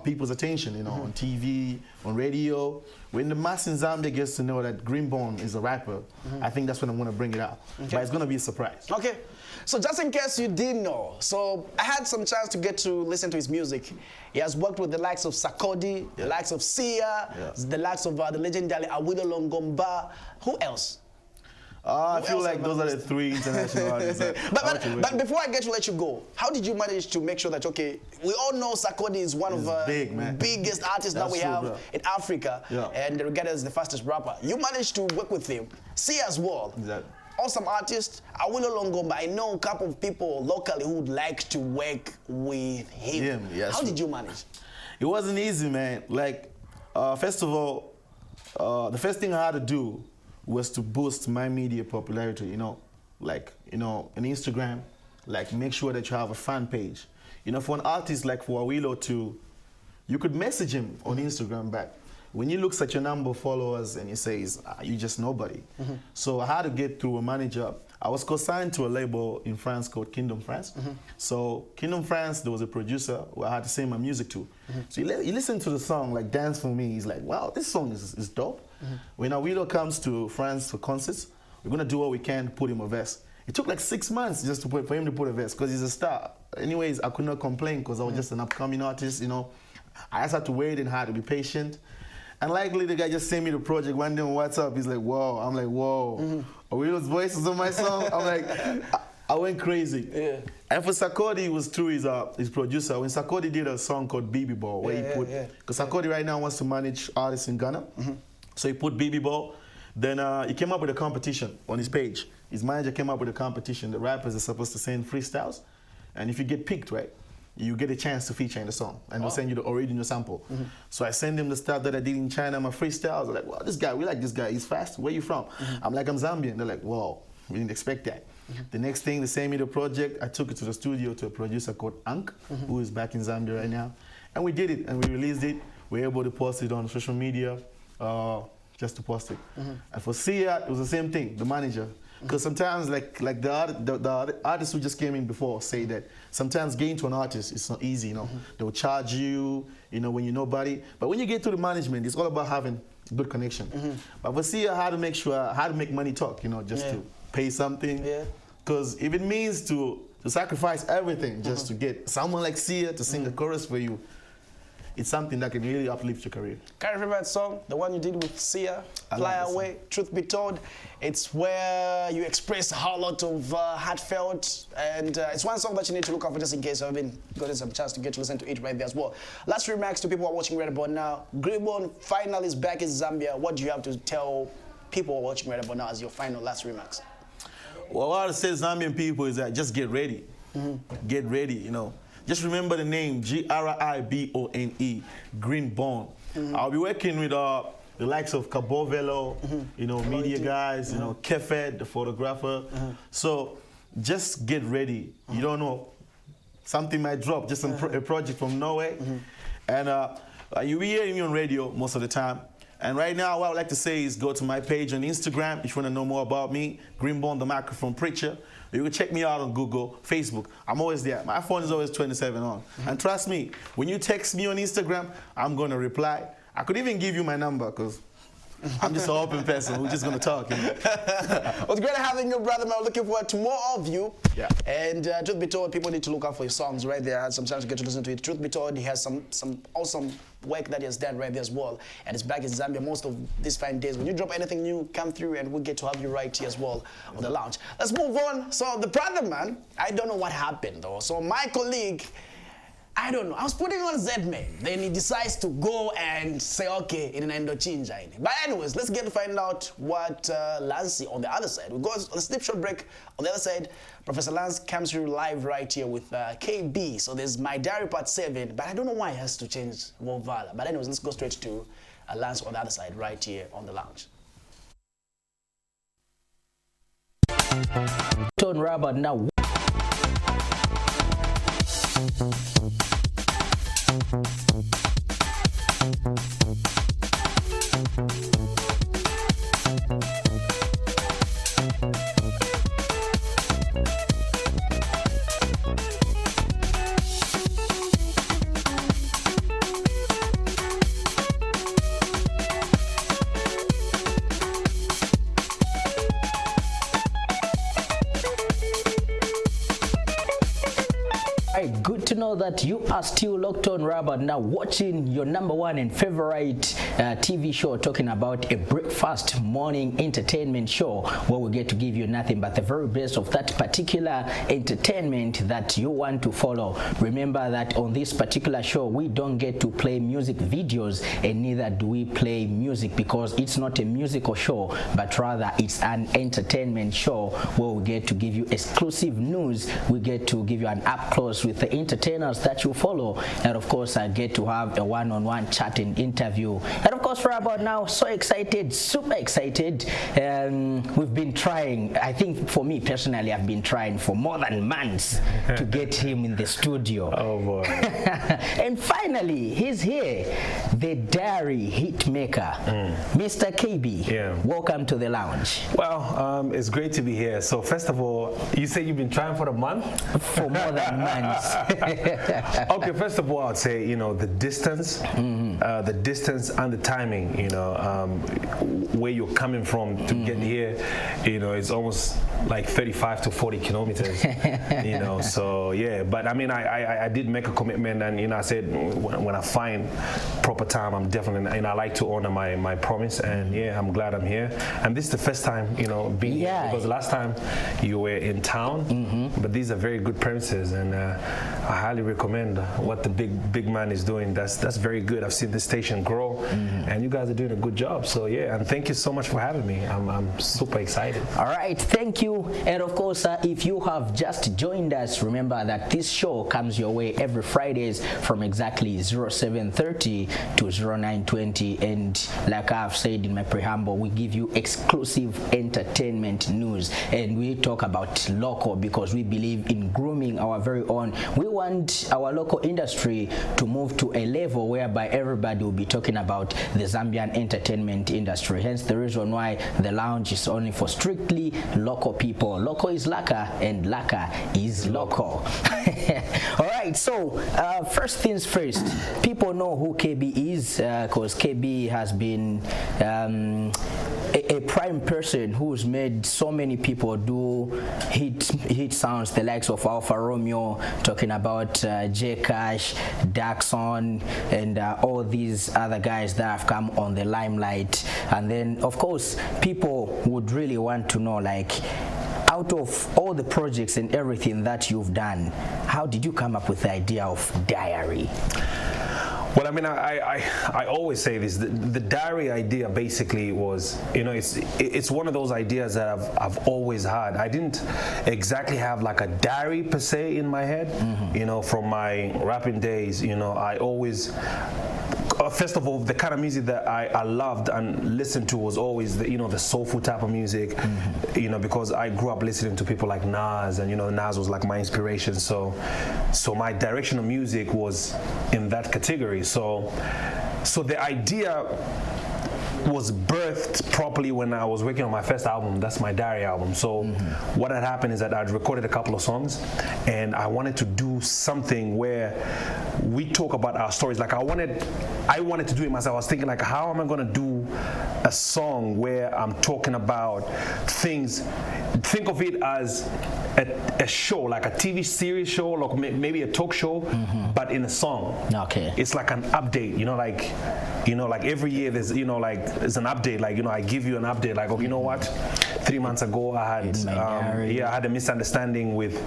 people's attention, you know, on TV, on radio. When the mass in Zambia gets to know that Greenbone is a rapper, I think that's when I'm going to bring it out. But it's going to be a surprise. Okay. So just in case you didn't know, so I had some chance to get to listen to his music. He has worked with the likes of Sakodi, the likes of Sia, the likes of the legendary Awilo Longomba. Who else? I feel like those are the three international artists. But before I get to let you go, how did you manage to make sure that, okay, we all know Sakodi is one of the biggest artists that we have in Africa, and regarded as the fastest rapper. You managed to work with him. Sia as well. Exactly. Awesome artist. Awilo Longomba, I know a couple of people locally who would like to work with him. How did you manage? It wasn't easy, man. Like, first of all, the first thing I had to do was to boost my media popularity, you know, like, you know, on Instagram, like make sure that you have a fan page. You know, for an artist like for Awilo you could message him on Instagram back. when you look at your number of followers and you say, you just nobody. So I had to get through a manager. I was co-signed to a label in France called Kingdom France. So Kingdom France, there was a producer who I had to sing my music to. So he listened to the song, like Dance For Me. He's like, wow, this song is dope. When Awilo comes to France for concerts, we're going to do what we can to put him a verse. It took like 6 months just for him to put a verse because he's a star. Anyways, I could not complain because I was just an upcoming artist, you know. I just had to wait and had to be patient. And likely the guy just sent me the project one day on WhatsApp. He's like, whoa. I'm like, whoa. Awilo's voice is on my song. I'm like, I went crazy. Yeah. And for Sarkodie, it was through his producer. When Sarkodie did a song called Baby Ball, where he put, because Sarkodie right now wants to manage artists in Ghana. So he put Baby Ball. Then he came up with a competition on his page. His manager came up with a competition. The rappers are supposed to send freestyles. And if you get picked, right, you get a chance to feature in the song. And they'll send you the original sample. So I send him the stuff that I did in China, my freestyles. They're like, wow, this guy, we like this guy. He's fast. Where you from? I'm like, I'm Zambian. They're like, whoa, we didn't expect that. The next thing, they sent me the project. I took it to the studio to a producer called Ankh, who is back in Zambia right now. And we did it, and we released it. We were able to post it on social media. Just to post it. And for Sia, it was the same thing, the manager. Because sometimes, like the artists who just came in before say that sometimes getting to an artist is not easy, you know. They'll charge you, you know, when you're nobody. But when you get to the management, it's all about having good connection. But for Sia, how to make sure, how to make money talk, you know, just to pay something. Because if it means to sacrifice everything just to get someone like Sia to sing a chorus for you, it's something that can really uplift your career. Current favorite song, the one you did with Sia, Fly Away, Truth Be Told. It's where you express a whole lot of heartfelt, and it's one song that you need to look out for just in case you haven't gotten some chance to get to listen to it right there as well. Last remarks to people who are watching Red About now. Gribbon finally is back in Zambia. What do you have to tell people who are watching Red About now as your final last remarks? Well, what I say to Zambian people is that just get ready. Get ready, you know. Just remember the name, Gribone, Greenbone. I'll be working with the likes of Cabo Velo, you know, media guys, you know, Kefed, the photographer. So just get ready. You don't know, something might drop, just a project from Norway. And you'll be hearing me on radio most of the time. And right now, what I would like to say is go to my page on Instagram if you want to know more about me, Greenbone, the microphone preacher. You can check me out on Google, Facebook. I'm always there. My phone is always 27 on. And trust me, when you text me on Instagram, I'm going to reply. I could even give you my number because I'm just an open person. We're just going to talk. You know? Well, it's great having you, brother, man. Looking forward to more of you. Yeah. And truth be told, people need to look out for your songs right there. Sometimes you get to listen to it. Truth be told, he has some awesome work that he has done right there as well. And it's back in Zambia most of these fine days. When you drop anything new, come through and we'll get to have you right here as well on the lounge. Let's move on. So the brother, man, I don't know what happened though. So my colleague, I don't know. I was putting on Z-Man. Then he decides to go and say, okay, in an endochinja. But anyways, let's get to find out what Lance on the other side. We go on a snip short break. On the other side, Professor Lance comes through live right here with KB. So there's My Diary Part 7. But I don't know why he has to change Wovala. But anyways, let's go straight to Lance on the other side right here on the lounge. Turn Robert now. Good to know that you are still locked on Robert now, watching your #1 and favorite TV show, talking about a breakfast morning entertainment show where we get to give you nothing but the very best of that particular entertainment that you want to follow. Remember that on this particular show we don't get to play music videos, and neither do we play music because it's not a musical show, but rather it's an entertainment show where we get to give you exclusive news. We get to give you an up close with the entertainers that you follow, and of course I get to have a one-on-one chat and interview. And of course, right about now, so excited, super excited. We've been trying, I think for me personally, I've been trying for more than months to get him in the studio. Oh boy. And finally, he's here, the diary hit maker, Mr. KB. Yeah. Welcome to the lounge. Well, it's great to be here. So first of all, you say you've been trying for a month? For more than months. Okay, first of all, I'd say, you know, the distance and the timing, you know, where you're coming from to get here, you know, it's almost like 35 to 40 kilometers, you know, so yeah, but I mean, I did make a commitment, and, you know, I said when I find proper time, I'm definitely, and I like to honor my promise, and yeah, I'm glad I'm here. And this is the first time, you know, being here, because the last time you were in town, but these are very good premises, and I highly recommend what the big man is doing. That's very good. I've seen this station grow, and you guys are doing a good job. So yeah, and thank you so much for having me. I'm super excited. All right, thank you. And of course, if you have just joined us, remember that this show comes your way every Fridays from exactly 07:30 to 09:20. And like I've said in my preamble, we give you exclusive entertainment news, and we talk about local because we believe in grooming our very own. We want our local industry to move to a level whereby everybody will be talking about the Zambian entertainment industry. Hence the reason why the lounge is only for strictly local people. Local is Laka, and Laka is local. All right, so first things first, people know who KB is because KB has been a prime person who's made so many people do hit sounds, the likes of Alpha Romeo, talking about J Cash, Daxon, and all these other guys that have come on the limelight. And then of course people would really want to know, like, out of all the projects and everything that you've done, how did you come up with the idea of Diary? Well, I mean, I always say this. The diary idea basically was, you know, it's one of those ideas that I've always had. I didn't exactly have like a diary per se in my head, you know, from my rapping days. You know, I always, first of all, the kind of music that I loved and listened to was always the, you know, the soulful type of music, you know, because I grew up listening to people like Nas, and, you know, Nas was like my inspiration. So my direction of music was in that category. So the idea was birthed properly when I was working on my first album. That's my diary album. So what had happened is that I'd recorded a couple of songs, and I wanted to do something where we talk about our stories. Like I wanted to do it myself. I was thinking, like, how am I going to do a song where I'm talking about things? Think of it as a show, like a TV series show, like maybe a talk show, but in a song. Okay. It's like an update, you know, like every year there's, you know, like there's an update, like, you know, I give you an update, like, okay, you know what, 3 months ago I had I had a misunderstanding with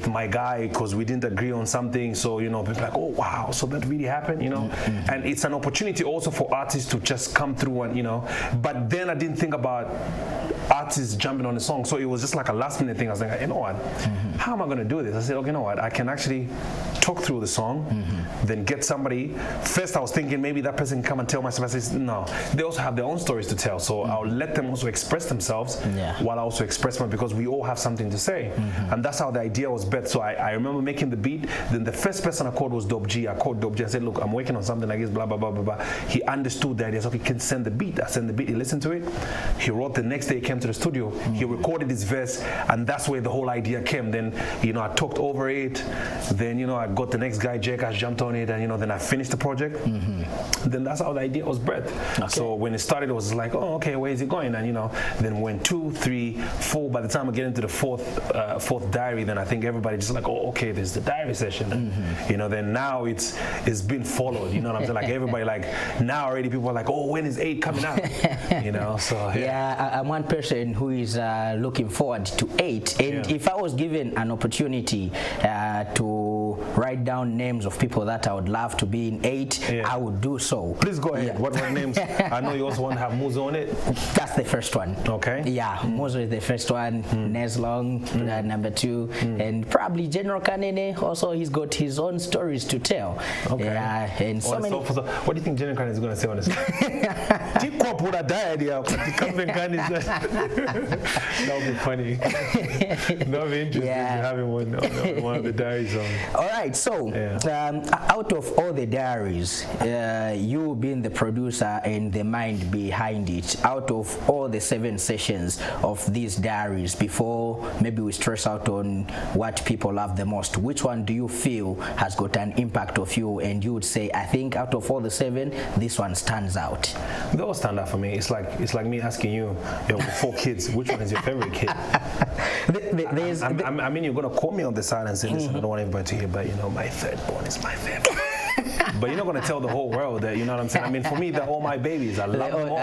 my guy because we didn't agree on something. So, you know, people like, oh wow, so that really happened, you know. And it's an opportunity also for artists to just come through and, you know, but then I didn't think about artists jumping on the song. So it was just like a last minute thing. I was like, you know what, how am I going to do this? I said, okay, you know what, I can actually talk through the song, then get somebody. First I was thinking maybe that person can come and tell my story. I said, no, they also have their own stories to tell. So I'll let them also express themselves while I also express mine, because we all have something to say. And that's how the idea was birthed. So I remember making the beat. Then the first person I called was Dope G. I called Dope G. I said, look, I'm working on something like this, blah, blah, blah, blah, blah. He understood the idea. So he can send the beat. I sent the beat. He listened to it. He wrote the next day. He came to the studio. He recorded his verse, and that's where the whole idea came. Then, you know, I talked over it. Then, you know, I got the next guy, J Cash, jumped on it, and, you know, then I finished the project. Then that's how the idea was birthed. Okay. So when it started, it was like, oh, okay, where is it going? And, you know, then when 2, 3, 4, by the time I get into the fourth diary, then I think everybody just like, oh, okay, there's the diary session. You know, then now it's been followed. You know what I'm saying? Like everybody, like now already people are like, oh, when is 8 coming out? You know, so yeah, I'm one person who is looking forward to 8. And if I was given an opportunity to write down names of people that I would love to be in 8, I would do so. Please go ahead. What names? I know you also want to have Muzo on it. That's the first one. Okay. Yeah, Muzo is the first one. Neslong, number 2, and probably General Kanene. Also, he's got his own stories to tell. Okay. And so many. What do you think General Kanene is going to say on this? That would be funny. That would be interesting to have him on one of the diary songs. All right, so out of all the diaries, you being the producer and the mind behind it, out of all the 7 sessions of these diaries, before maybe we stress out on what people love the most, which one do you feel has got an impact of you, and you would say, I think out of all the 7, this one stands out? They all stand out for me. It's like me asking you, with 4 kids, which one is your favorite kid? I mean, you're gonna call me on the side and say, listen, I don't want everybody to hear, but my third born is my favorite. But you're not gonna tell the whole world that, you know what I'm saying? I mean, for me, they're all my babies. I love them all.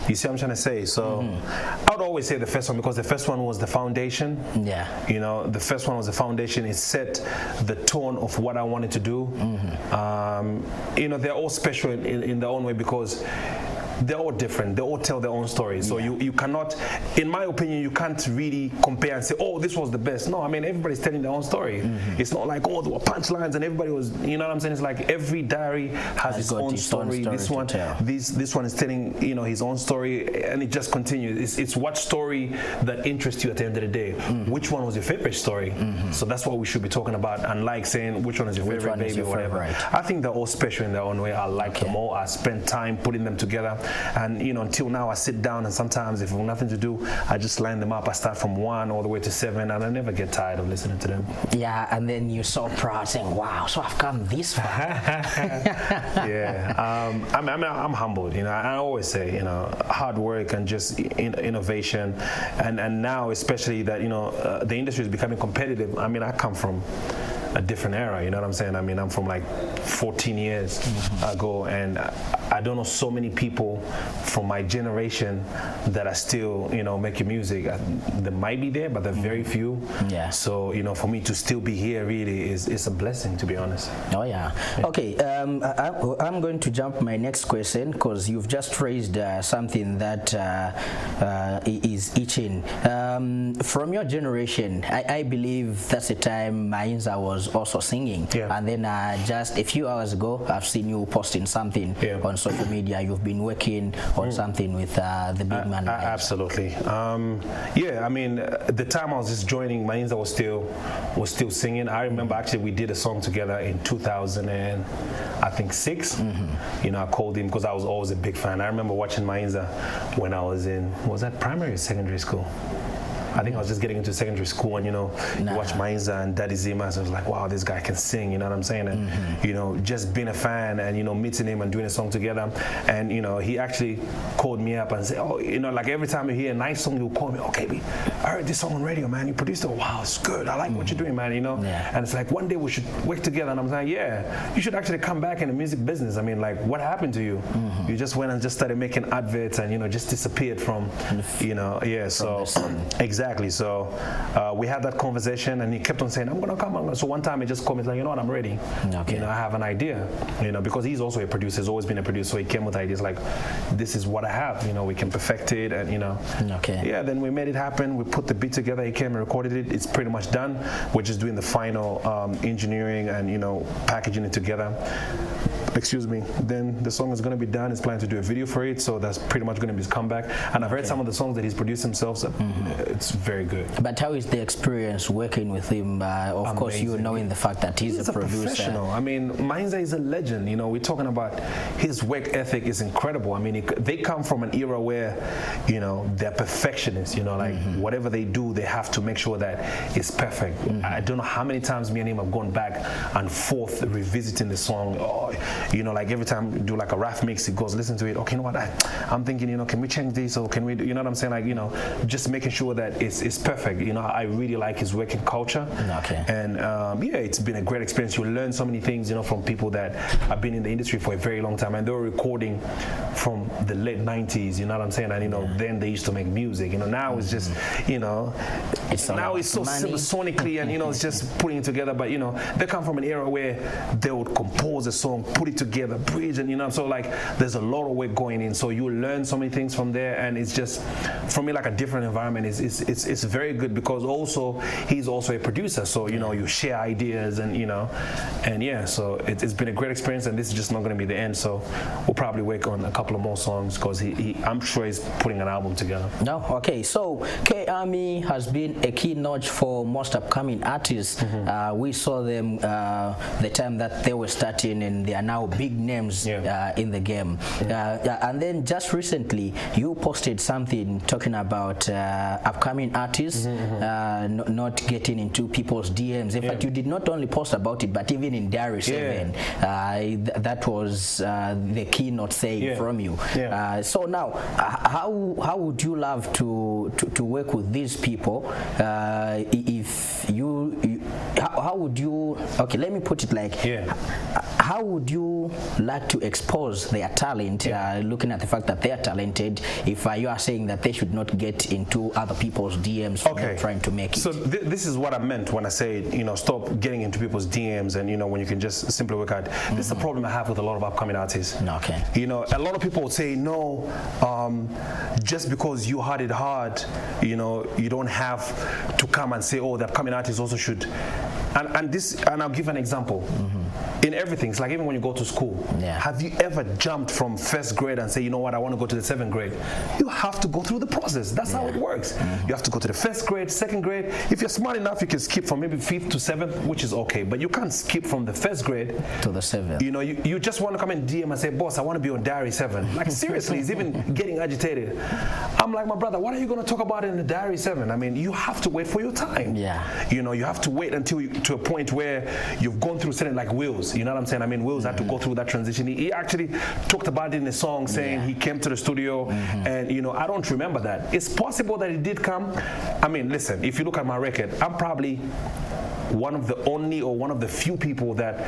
You see what I'm trying to say? So I would always say the first one, because the first one was the foundation. Yeah. The first one was the foundation. It set the tone of what I wanted to do. They're all special in their own way, because they're all different. They all tell their own stories. So you cannot, in my opinion, you can't really compare and say, oh, this was the best. No, I mean, everybody's telling their own story. It's not like, oh, there were punchlines and everybody was, you know what I'm saying? It's like every diary has its own story. This one is telling, his own story, and it just continues. It's what story that interests you at the end of the day. Which one was your favorite story? So that's what we should be talking about, unlike saying which one is your favorite baby or whatever. I think they're all special in their own way. I like them all. I spent time putting them together. And until now, I sit down, and sometimes if I have nothing to do, I just line them up. I start from 1 all the way to 7, and I never get tired of listening to them. Yeah, and then you're so proud, saying, "Wow, so I've come this far." Yeah, I'm humbled. I always say, hard work and just innovation, and now especially that the industry is becoming competitive. I mean, I come from a different era, you know what I'm saying? I mean, I'm from like 14 years ago, and I don't know so many people from my generation that are still, making music. They might be there, but they're very few. Yeah. So, for me to still be here really is a blessing, to be honest. Oh, yeah. Okay, I'm going to jump my next question, because you've just raised something that is itching. From your generation, I believe that's the time Mainza was also singing. Yeah. And then just a few hours ago, I've seen you posting something on social media. You've been working on something with the big man. Mainza. Absolutely. I mean, the time I was just joining, Mainza was still singing. I remember actually we did a song together in 2006. I called him because I was always a big fan. I remember watching Mainza when I was was that primary or secondary school? I think I was just getting into secondary school, and you watch Mainza and Daddy Zima, so I was like, wow, this guy can sing, you know what I'm saying? And just being a fan and meeting him and doing a song together, and he actually called me up and said, oh, like every time you hear a nice song, he'll call me, okay, I heard this song on radio, man, you produced it, wow, it's good, I like what you're doing, man, And it's like, one day we should work together, and I'm like, yeah, you should actually come back in the music business. I mean, like, what happened to you? You just went and just started making adverts and just disappeared from, so exactly. So we had that conversation, and he kept on saying, I'm gonna come. So one time he just called me, like, you know what, I'm ready. Okay. I have an idea. Because he's also a producer, he's always been a producer, so he came with ideas like, this is what I have, we can perfect it, and Okay. Yeah, then we made it happen. We put the beat together, he came and recorded it. It's pretty much done. We're just doing the final engineering and packaging it together. Excuse me. Then the song is going to be done. He's planning to do a video for it, so that's pretty much going to be his comeback. And I've heard some of the songs that he's produced himself. So it's very good. But how is the experience working with him? Of Amazing. Course, you knowing the fact that he's a producer. Professional. I mean, Mainza is a legend. We're talking about his work ethic is incredible. I mean, they come from an era where, they're perfectionists. Like whatever they do, they have to make sure that it's perfect. I don't know how many times me and him have gone back and forth revisiting the song. Like every time we do like a rap mix, he goes, listen to it. Okay, you know what? I'm thinking, can we change this, or can we do, you know what I'm saying? Like, just making sure that it's perfect. I really like his working culture. Okay. And it's been a great experience. You learn so many things, from people that have been in the industry for a very long time, and they were recording from the late 90s. You know what I'm saying? And then they used to make music. Now it's just, now it's so sonically, and it's just putting it together. But they come from an era where they would compose a song, put it music together, bridge, and so like there's a lot of work going in. So you learn so many things from there, and it's just for me like a different environment. It's very good because also he's also a producer, so you share ideas and yeah. So it's been a great experience, and this is just not going to be the end. So we'll probably work on a couple of more songs because I'm sure he's putting an album together. No, okay. So K Army has been a key notch for most upcoming artists. We saw them the time that they were starting, and they are now big names in the game. And then just recently, you posted something talking about upcoming artists not getting into people's DMs. In fact, you did not only post about it, but even in Diary 7, that was the keynote saying from you. So now, how would you love to work with these people? If you how would you? Okay, let me put it like, how would you like to expose their talent? Looking at the fact that they are talented, if you are saying that they should not get into other people's DMs for trying to make it. So this is what I meant when I say stop getting into people's DMs, and when you can just simply work out. This is a problem I have with a lot of upcoming artists. Okay. A lot of people would say no, just because you had it hard, you don't have to come and say, oh, the upcoming artists also should. And I'll give an example. In everything, it's like even when you go to school. Have you ever jumped from first grade and say, you know what, I want to go to the 7th grade? You have to go through the process. That's how it works. You have to go to the 1st grade, 2nd grade. If you're smart enough, you can skip from maybe 5th to 7th, which is okay. But you can't skip from the 1st grade to the 7th. You just want to come and DM and say, boss, I want to be on Diary 7. Like seriously, he's even getting agitated. I'm like, my brother, what are you going to talk about in the Diary 7? I mean, you have to wait for your time. You have to wait until to a point where you've gone through certain, like Wills. You know what I'm saying? I mean, Wills had to go through that transition. He actually talked about it in a song, saying he came to the studio, and I don't remember that. It's possible that he did come. I mean, listen, if you look at my record, I'm probably one of the only or one of the few people that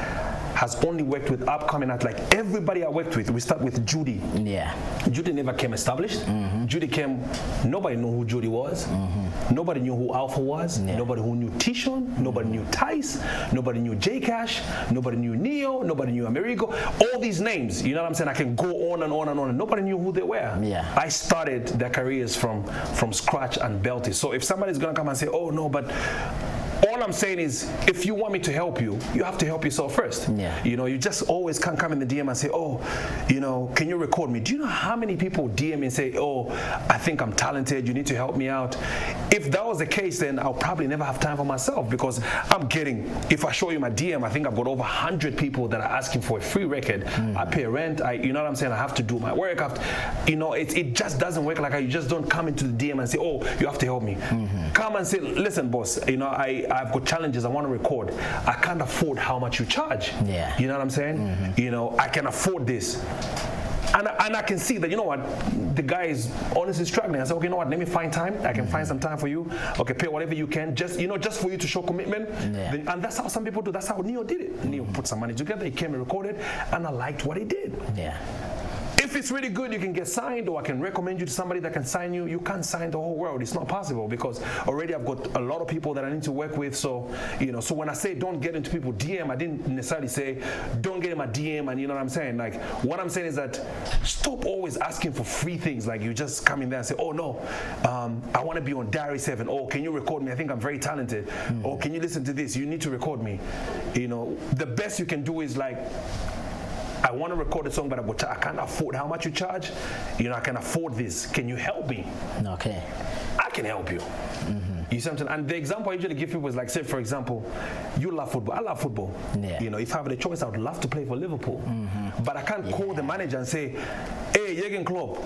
has only worked with upcoming artists. Like everybody I worked with, we start with Judy. Judy never came established. Judy came, nobody knew who Judy was. Nobody knew who Alpha was. Nobody who knew Tishon. Nobody knew Tice. Nobody knew J Cash. Nobody knew Neo. Nobody knew Amerigo. All these names, you know what I'm saying? I can go on and on and on. And nobody knew who they were. I started their careers from scratch and belted. So if somebody's gonna come and say, oh no, but all I'm saying is, if you want me to help you, you have to help yourself first. You just always can't come in the DM and say, oh, can you record me? Do you know how many people DM me and say, oh, I think I'm talented, you need to help me out? If that was the case, then I'll probably never have time for myself, because if I show you my DM, I think I've got over 100 people that are asking for a free record. I pay rent, you know what I'm saying? I have to do my work. It just doesn't work like that. You just don't come into the DM and say, oh, you have to help me. Come and say, listen, boss, I've got challenges, I want to record. I can't afford how much you charge. You know what I'm saying? I can afford this. And I can see that, you know what, the guy is honestly struggling. I said, okay, you know what, let me find time. I can find some time for you. Okay, pay whatever you can, just for you to show commitment. And that's how some people do. That's how Neo did it. Neo put some money together, he came and recorded, and I liked what he did. If it's really good, you can get signed, or I can recommend you to somebody that can sign you. You can't sign the whole world. It's not possible, because already I've got a lot of people that I need to work with. So, so when I say don't get into people DM, I didn't necessarily say don't get in my DM, and you know what I'm saying? Like, what I'm saying is that stop always asking for free things. Like, you just come in there and say, oh no, I want to be on Diary 7. Oh, can you record me? I think I'm very talented. Oh, can you listen to this? You need to record me. The best you can do is like, I want to record a song, but I can't afford how much you charge. I can afford this. Can you help me? Okay. I can help you. You see what I'm saying? And the example I usually give people is like, say, for example, you love football. I love football. If I have the choice, I would love to play for Liverpool. But I can't call the manager and say, hey, Jürgen Klopp,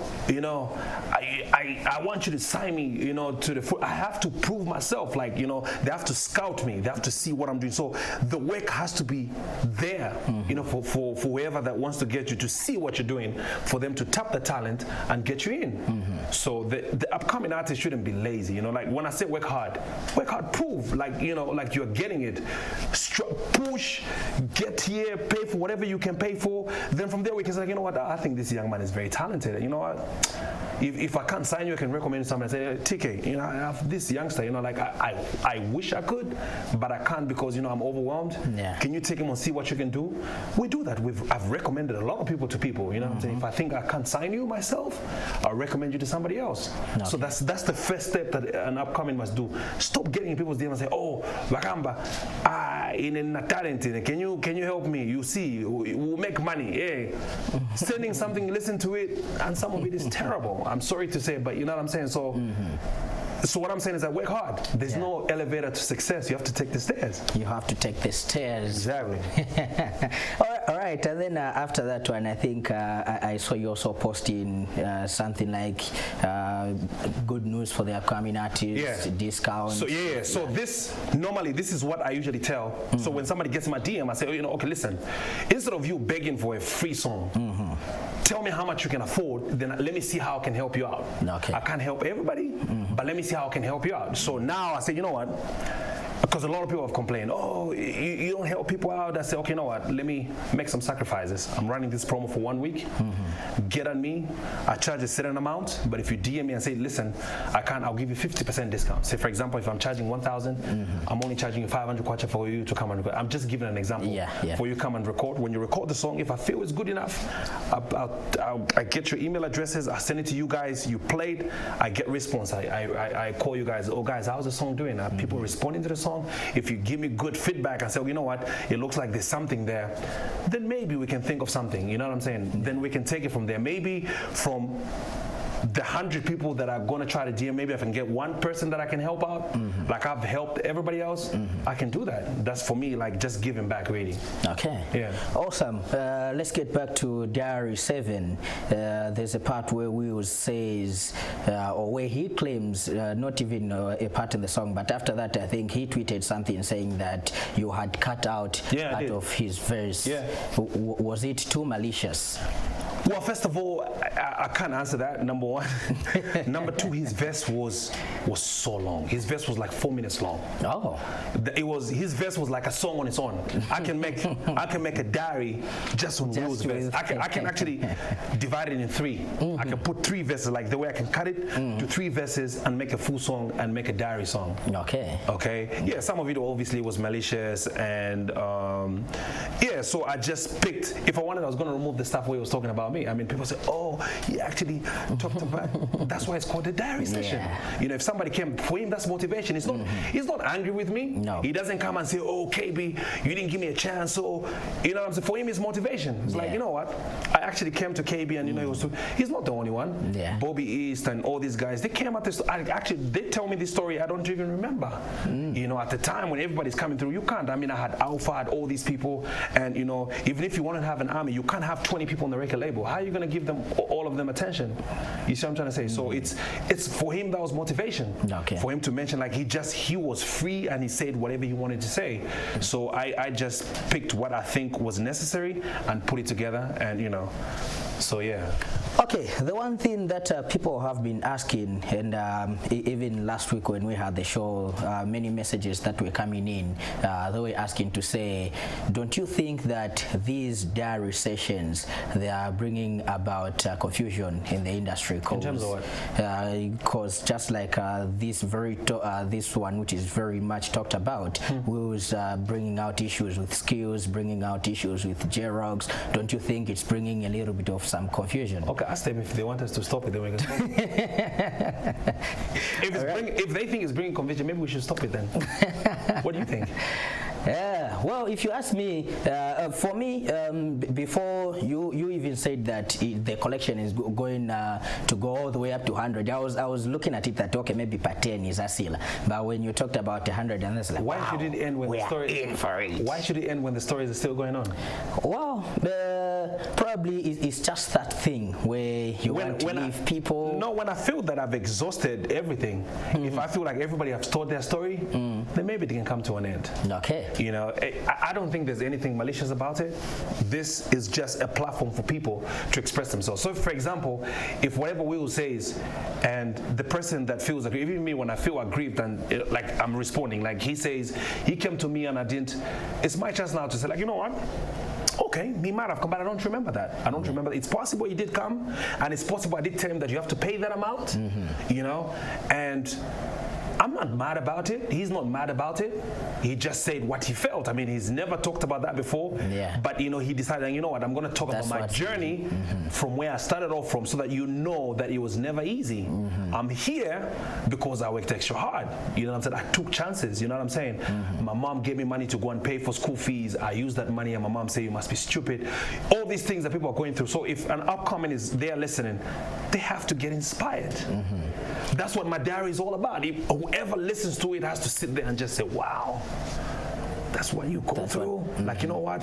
I want you to sign me, to the foot. I have to prove myself. Like, they have to scout me. They have to see what I'm doing. So the work has to be there, for whoever that wants to get you to see what you're doing, for them to tap the talent and get you in. So the upcoming artist shouldn't be lazy. Like when I say work hard, prove, like you're getting it. Push, get here, pay for whatever you can pay for. Then from there we can say, you know what, I think this young man is very talented. You know what? if I can't sign you, I can recommend somebody. Say, TK, you know, I have this youngster. You know, like I wish I could, but I can't because you know I'm overwhelmed. Yeah. Can you take him and see what you can do? We do that. I've recommended a lot of people to people. You know, what I'm saying, if I think I can't sign you myself, I'll recommend you to somebody else. Okay. So that's the first step that an upcoming must do. Stop getting in people's DM and say, oh, Wakamba, in a talent, can you help me? You see, we'll make money. Hey, sending something, listen to it, and some of it is terrible. I'm sorry to say, but you know what I'm saying. So. So what I'm saying is that work hard. There's no elevator to success. You have to take the stairs. You have to take the stairs. Exactly. All right. And then after that one, I think I saw you also posting something like good news for the upcoming artists, discounts. So So this is what I usually tell. So when somebody gets in my DM, I say, okay, listen, instead of you begging for a free song, tell me how much you can afford. Then let me see how I can help you out. Okay. I can't help everybody, but let me see how I can help you out. So now I say, you know what? Because a lot of people have complained, oh, you don't help people out. I say, okay, you know what? Let me make some sacrifices. I'm running this promo for 1 week. Get on me. I charge a certain amount, but if you DM me and say, listen, I'll give you 50% discount. Say, for example, if I'm charging 1,000, I'm only charging you 500 kwacha for you to come and record. I'm just giving an example. For you to come and record. When you record the song, if I feel it's good enough, I get your email addresses. I send it to you guys. You played. I get response. I call you guys. Oh, guys, how's the song doing? Are people responding to the song? If you give me good feedback and say, oh, you know what, it looks like there's something there, then maybe we can think of something. You know what I'm saying? Then we can take it from there. Maybe from the 100 people that are going to try to DM, maybe I can get one person that I can help out. Like I've helped everybody else. I can do that. That's for me, like just giving back, really. Okay. Yeah. Awesome. Let's get back to Diary 7. There's a part where Will says, or where he claims, not even a part in the song, but after that, I think he tweeted something saying that you had cut out part of his verse. Yeah. Was it too malicious? Well, first of all, I can't answer that, number one. Number two, his verse was so long. His verse was like 4 minutes long. Oh. His verse was like a song on its own. I can make a diary just on Will's verse. I can actually divide it in 3. I can put 3 verses, like the way I can cut it to 3 verses and make a full song and make a diary song. Okay. Okay. Yeah, some of it obviously was malicious and yeah, so I just picked, if I wanted, I was going to remove the stuff where he was talking about me. I mean, people say, oh, he actually talked about, that's why it's called a diary session. You know, if somebody came, for him, that's motivation. He's not angry with me. No. He doesn't come and say, oh, KB, you didn't give me a chance. So, you know what I'm saying? For him, it's motivation. It's like, you know what? I actually came to KB and, you know, he's not the only one. Yeah. Bobby East and all these guys, they came at this, they tell me this story, I don't even remember. You know, at the time when everybody's coming through, you can't. I mean, I had Alpha, I had all these people, and, you know, even if you want to have an army, you can't have 20 people on the record label. How are you going to give them all of them attention? You see what I'm trying to say? So it's for him, that was motivation. Okay. For him to mention, like, he was free and he said whatever he wanted to say. So I just picked what I think was necessary and put it together, and, you know, so yeah. Okay, the one thing that people have been asking, and even last week when we had the show, many messages that were coming in, they were asking to say, don't you think that these diary sessions, they are bringing about confusion in the industry? In terms of what? Because just like this one, which is very much talked about, was bringing out issues with skills, bringing out issues with J-Rocks. Don't you think it's bringing a little bit of some confusion? Okay, ask them if they want us to stop it, then we can stop it. If they think it's bringing confusion, maybe we should stop it then. What do you think? Well, if you ask me, for me, before you even said that the collection is going to go all the way up to 100, I was looking at it that, okay, maybe per 10 is a seal. But when you talked about 100, and it's like, why should it end when the story? In for it. Why should it end when the story is still going on? Well, probably it's just that thing where you want to leave people. No, when I feel that I've exhausted everything, if I feel like everybody has told their story, then maybe they can come to an end. Okay. You know, I don't think there's anything malicious about it. This is just a platform for people to express themselves. So, for example, if whatever Will says, and the person that feels like, even me, when I feel aggrieved and like I'm responding, like he says, he came to me and I didn't, it's my chance now to say, like, you know what? Okay, he might have come, but I don't remember that. I don't remember. It's possible he did come, and it's possible I did tell him that you have to pay that amount, you know, and I'm not mad about it. He's not mad about it. He just said what he felt. I mean, he's never talked about that before. Yeah. But you know, he decided, you know what, I'm going to talk about my journey from where I started off from, so that you know that it was never easy. I'm here because I worked extra hard. You know what I'm saying? I took chances. You know what I'm saying? My mom gave me money to go and pay for school fees. I used that money, and my mom said, "You must be stupid." All these things that people are going through. So if an upcoming is there listening, they have to get inspired. That's what my diary is all about. Whoever listens to it has to sit there and just say, wow, that's what you go through. Like, you know what?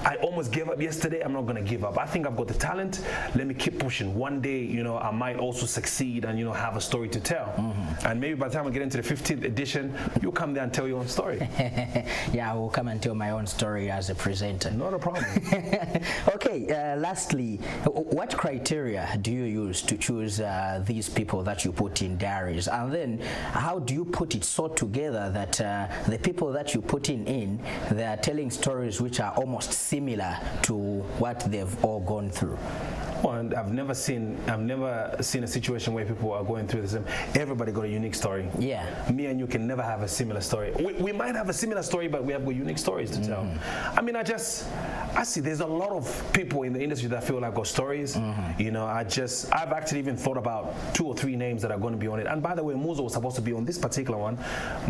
I almost gave up yesterday. I'm not going to give up. I think I've got the talent. Let me keep pushing. One day, you know, I might also succeed and, you know, have a story to tell. And maybe by the time I get into the 15th edition, you'll come there and tell your own story. Yeah, I will come and tell my own story as a presenter. Not a problem. Okay, lastly, what criteria do you use to choose these people that you put in diaries? And then how do you put it so together that the people that you put in, they are telling stories which are almost similar to what they've all gone through? Well, I've never seen a situation where people are going through the same. Everybody got a unique story. Yeah. Me and you can never have a similar story. We might have a similar story, but we have unique stories to tell. I mean, I see there's a lot of people in the industry that feel like got stories. You know, I've actually even thought about 2 or 3 names that are going to be on it. And by the way, Muzo was supposed to be on this particular one,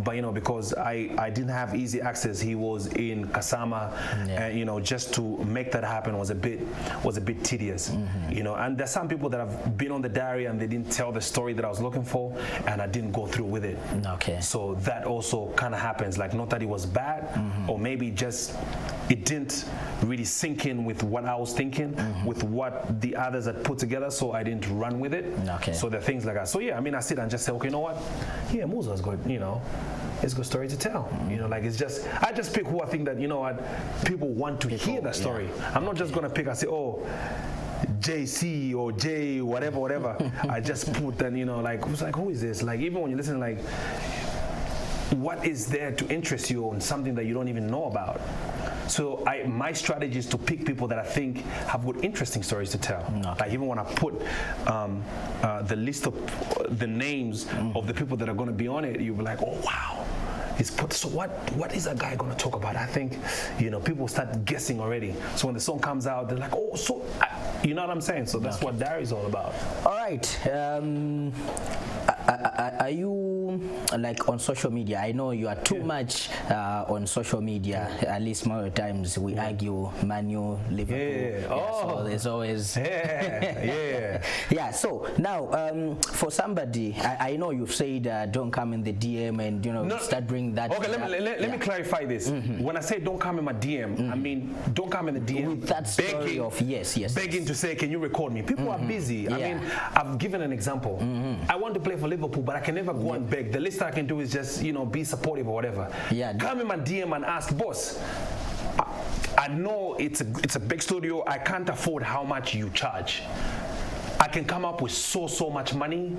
but you know, because I didn't have easy access, he was in Kasama, and you know, just to make that happen was a bit tedious. You know, and there's some people that have been on the diary and they didn't tell the story that I was looking for, and I didn't go through with it. Okay. So that also kind of happens. Like, not that it was bad, or maybe just it didn't really sink in with what I was thinking, with what the others had put together, so I didn't run with it. Okay. So there are things like that. So yeah, I mean, I sit and just say, okay, you know what? Yeah, Muzo's got, you know, it's a good story to tell. You know, like, I just pick who I think that, you know what, people want to hear that story. Yeah. I'm not just gonna pick and say, oh, JC or J whatever. I just put, and you know, like, who's like, who is this? Like, even when you listen, like, what is there to interest you on something that you don't even know about? So my strategy is to pick people that I think have good, interesting stories to tell. Like, even when I put the list of the names of the people that are going to be on it, you'll be like, oh wow. So what is that guy going to talk about? I think, you know, people start guessing already. So when the song comes out, they're like, oh, so, you know what I'm saying? So that's what diary is all about. All right. Are you like on social media? I know you are too much on social media. At least more times we argue Manu, Liverpool. So there's always yeah. So now for somebody, I know you've said don't come in the DM and, you know, start bringing that. Okay, let me clarify this. When I say don't come in my DM, I mean don't come in the DM with that story begging, of begging to say, can you record me? People are busy. I mean, I've given an example. I want to play for Liverpool, but I can never go and beg. The least I can do is just, you know, be supportive or whatever. Come in my DM and ask, boss, I know it's a big studio. I can't afford how much you charge. I can come up with so much money.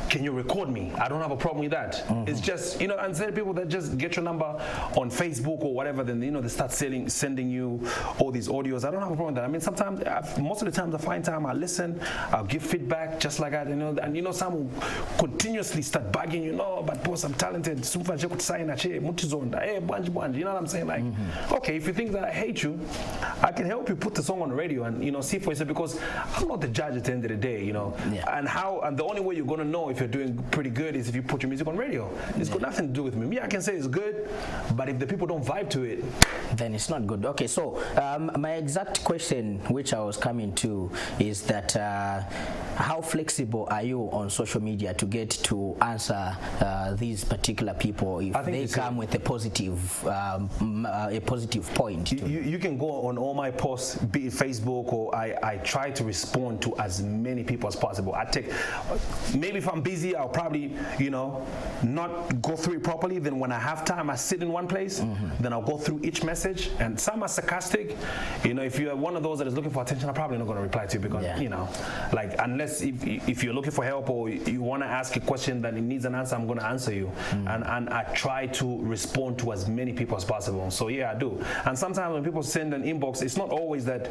Can you record me? I don't have a problem with that. It's just, you know, and certain people that just get your number on Facebook or whatever, then, you know, they start sending you all these audios. I don't have a problem with that. I mean, sometimes, most of the times I find time, I listen, I'll give feedback just like that, you know, and you know, some will continuously start bugging, you know, but boss, I'm talented. You know what I'm saying? Like, okay, if you think that I hate you, I can help you put the song on the radio and, you know, see for yourself, because I'm not the judge at the end of the day. You know, and the only way you're gonna know if you're doing pretty good is if you put your music on radio. It's got nothing to do with me. I can say it's good, but if the people don't vibe to it, then it's not good. Okay, so my exact question, which I was coming to, is that how flexible are you on social media to get to answer these particular people if they come with a positive point? You can go on all my posts, be it Facebook, or I try to respond to as many people as possible. I take, maybe if I'm busy, I'll probably, you know, not go through it properly. Then when I have time, I sit in one place, then I'll go through each message. And some are sarcastic. You know, if you're one of those that is looking for attention, I'm probably not going to reply to you because, you know, like, unless guess if you're looking for help or you want to ask a question that it needs an answer, I'm going to answer you. And I try to respond to as many people as possible. So yeah, I do. And sometimes when people send an inbox, it's not always that,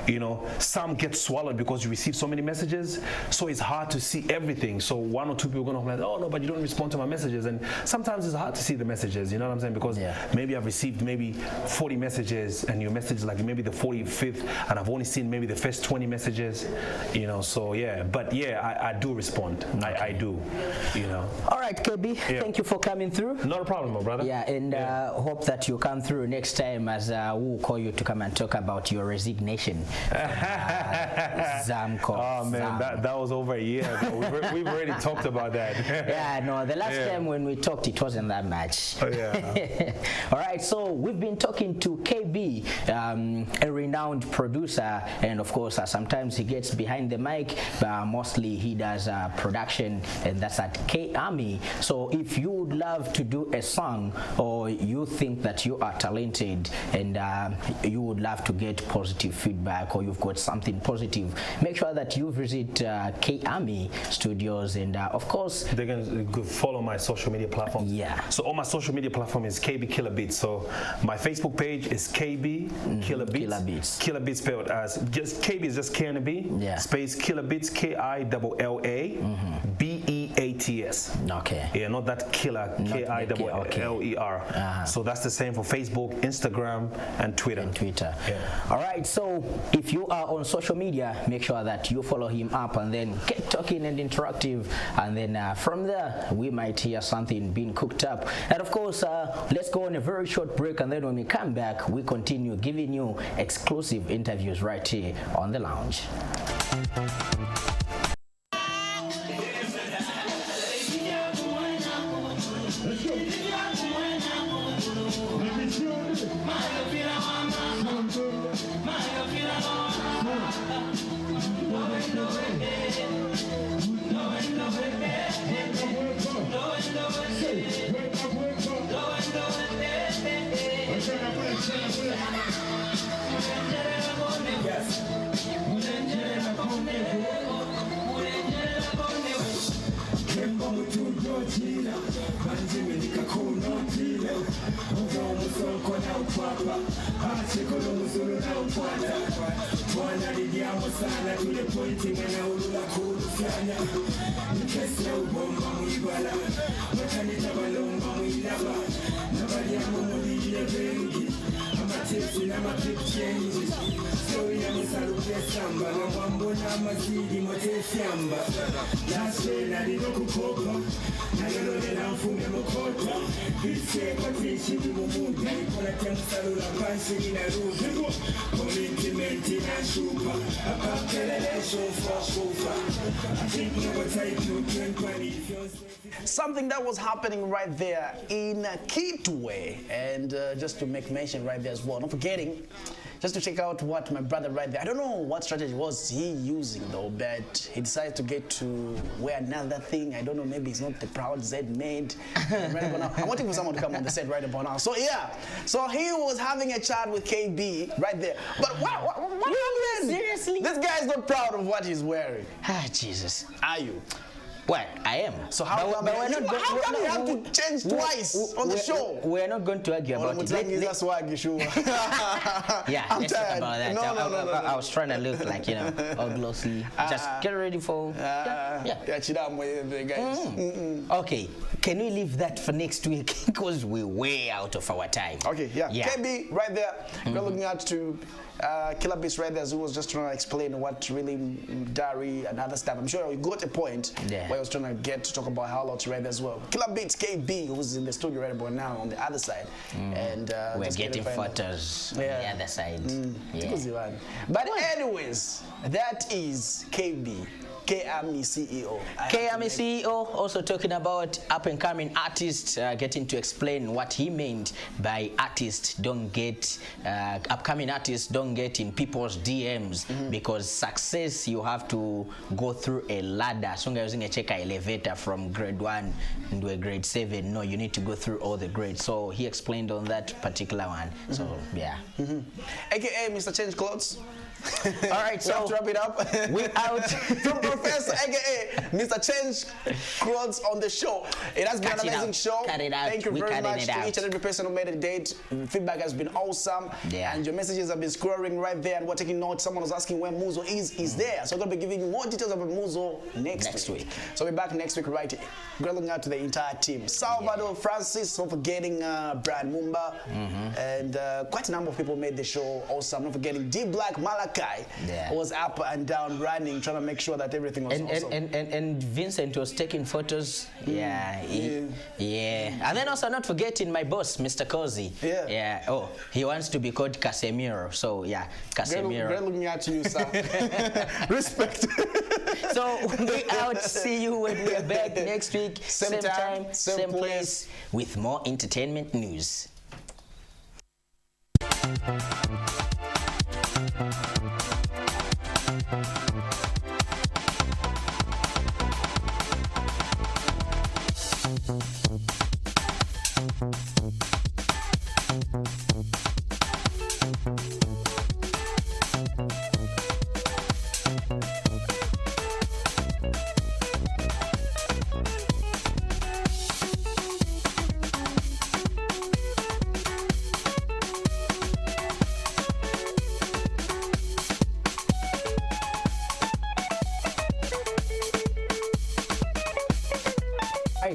you know, some get swallowed because you receive so many messages. So it's hard to see everything. So one or two people are going to be like, oh no, but you don't respond to my messages. And sometimes it's hard to see the messages, you know what I'm saying? Because maybe I've received maybe 40 messages and your message is like maybe the 45th, and I've only seen maybe the first 20 messages, you know, so yeah. But yeah, I do respond. I do, you know. All right, KB, thank you for coming through. Not a problem, my brother. Yeah, and hope that you come through next time as we'll call you to come and talk about your resignation. Zamco. Oh man, that was over a year ago. We've already talked about that. Yeah, no, the last time when we talked, it wasn't that much. Oh, yeah. All right, so we've been talking to KB, a renowned producer, and of course, sometimes he gets behind the mic, but mostly he does production, and that's at K-Army. So if you would love to do a song, or you think that you are talented, and you would love to get positive feedback, or you've got something positive, make sure that you visit K-Army Studios, and of course, they can follow my social media platforms. Yeah. So all my social media platform is KB Killer Beats. So my Facebook page is KB Killer Beats. Killer Beats. Killer Beats spelled as just KB is just K and a B. Yeah. Space Killer Beats KILLA-BEATS. Okay. Yeah, not that killer KILLER. So that's the same for Facebook, Instagram, and Twitter. Yeah. All right. So if you are on social media, make sure that you follow him up and then get talking and interactive, and then from there we might hear something being cooked up. And of course, let's go on a very short break, and then when we come back, we continue giving you exclusive interviews right here on The Lounge. Something that was happening right there in Kitwe, and just to make mention right there as well, not forgetting just to check out what my brother right there, I don't know what strategy was he using though, but he decided to get to wear another thing. I don't know, maybe it's not the proud Z made. I'm waiting for someone to come on the set right about now. So yeah, so he was having a chat with KB right there. But what happened? Seriously? This guy is not proud of what he's wearing. Ah, Jesus. Are you? Well, I am. So how come you have to change twice on the show? We're not going to argue about it. Yeah, let's talk about that. I was trying to look like, you know, all glossy. Just get ready for... Okay, can we leave that for next week? Because we're way out of our time. Okay, yeah. KB, right there. We're looking out to... Killer Beats right there, who was just trying to explain what really Dari and other stuff. I'm sure you got a point where I was trying to get to talk about Harlot right there as well. Killer Beats KB, who's in the studio right about now on the other side. And we're getting photos on the other side. But anyways, that is KB. K-Army CEO. K-Army CEO also talking about up-and-coming artists, getting to explain what he meant by artists don't get, upcoming artists don't get in people's DMs, because success, you have to go through a ladder. So using a checker elevator from grade 1 into a grade 7. No, you need to go through all the grades. So he explained on that particular one. So yeah. AKA Mr. Change Clothes. All right, we have to wrap it up. We're out. From Professor, aka Mr. Change Clothes on the show. It has been an amazing show. Cut it out. Thank you very much to each and every person who made it a date. Feedback has been awesome. Yeah. And your messages have been scrolling right there, and we're taking notes. Someone was asking where Muzo is. He's there. So I'm going to be giving you more details about Muzo next week. So we'll be back next week, right? We're looking out to the entire team. Salvador Francis, not forgetting Brian Mumba. And quite a number of people made the show awesome. Not forgetting D Black Malachi was up and down running, trying to make sure that everything was awesome. And Vincent was taking photos. Yeah. And then also not forgetting my boss, Mr. Cozy. Yeah. Oh, he wants to be called Casemiro. So yeah, Casemiro. Great looking at you, sir. Respect. So we out. See you when we are back next week. Same time, same place, with more entertainment news.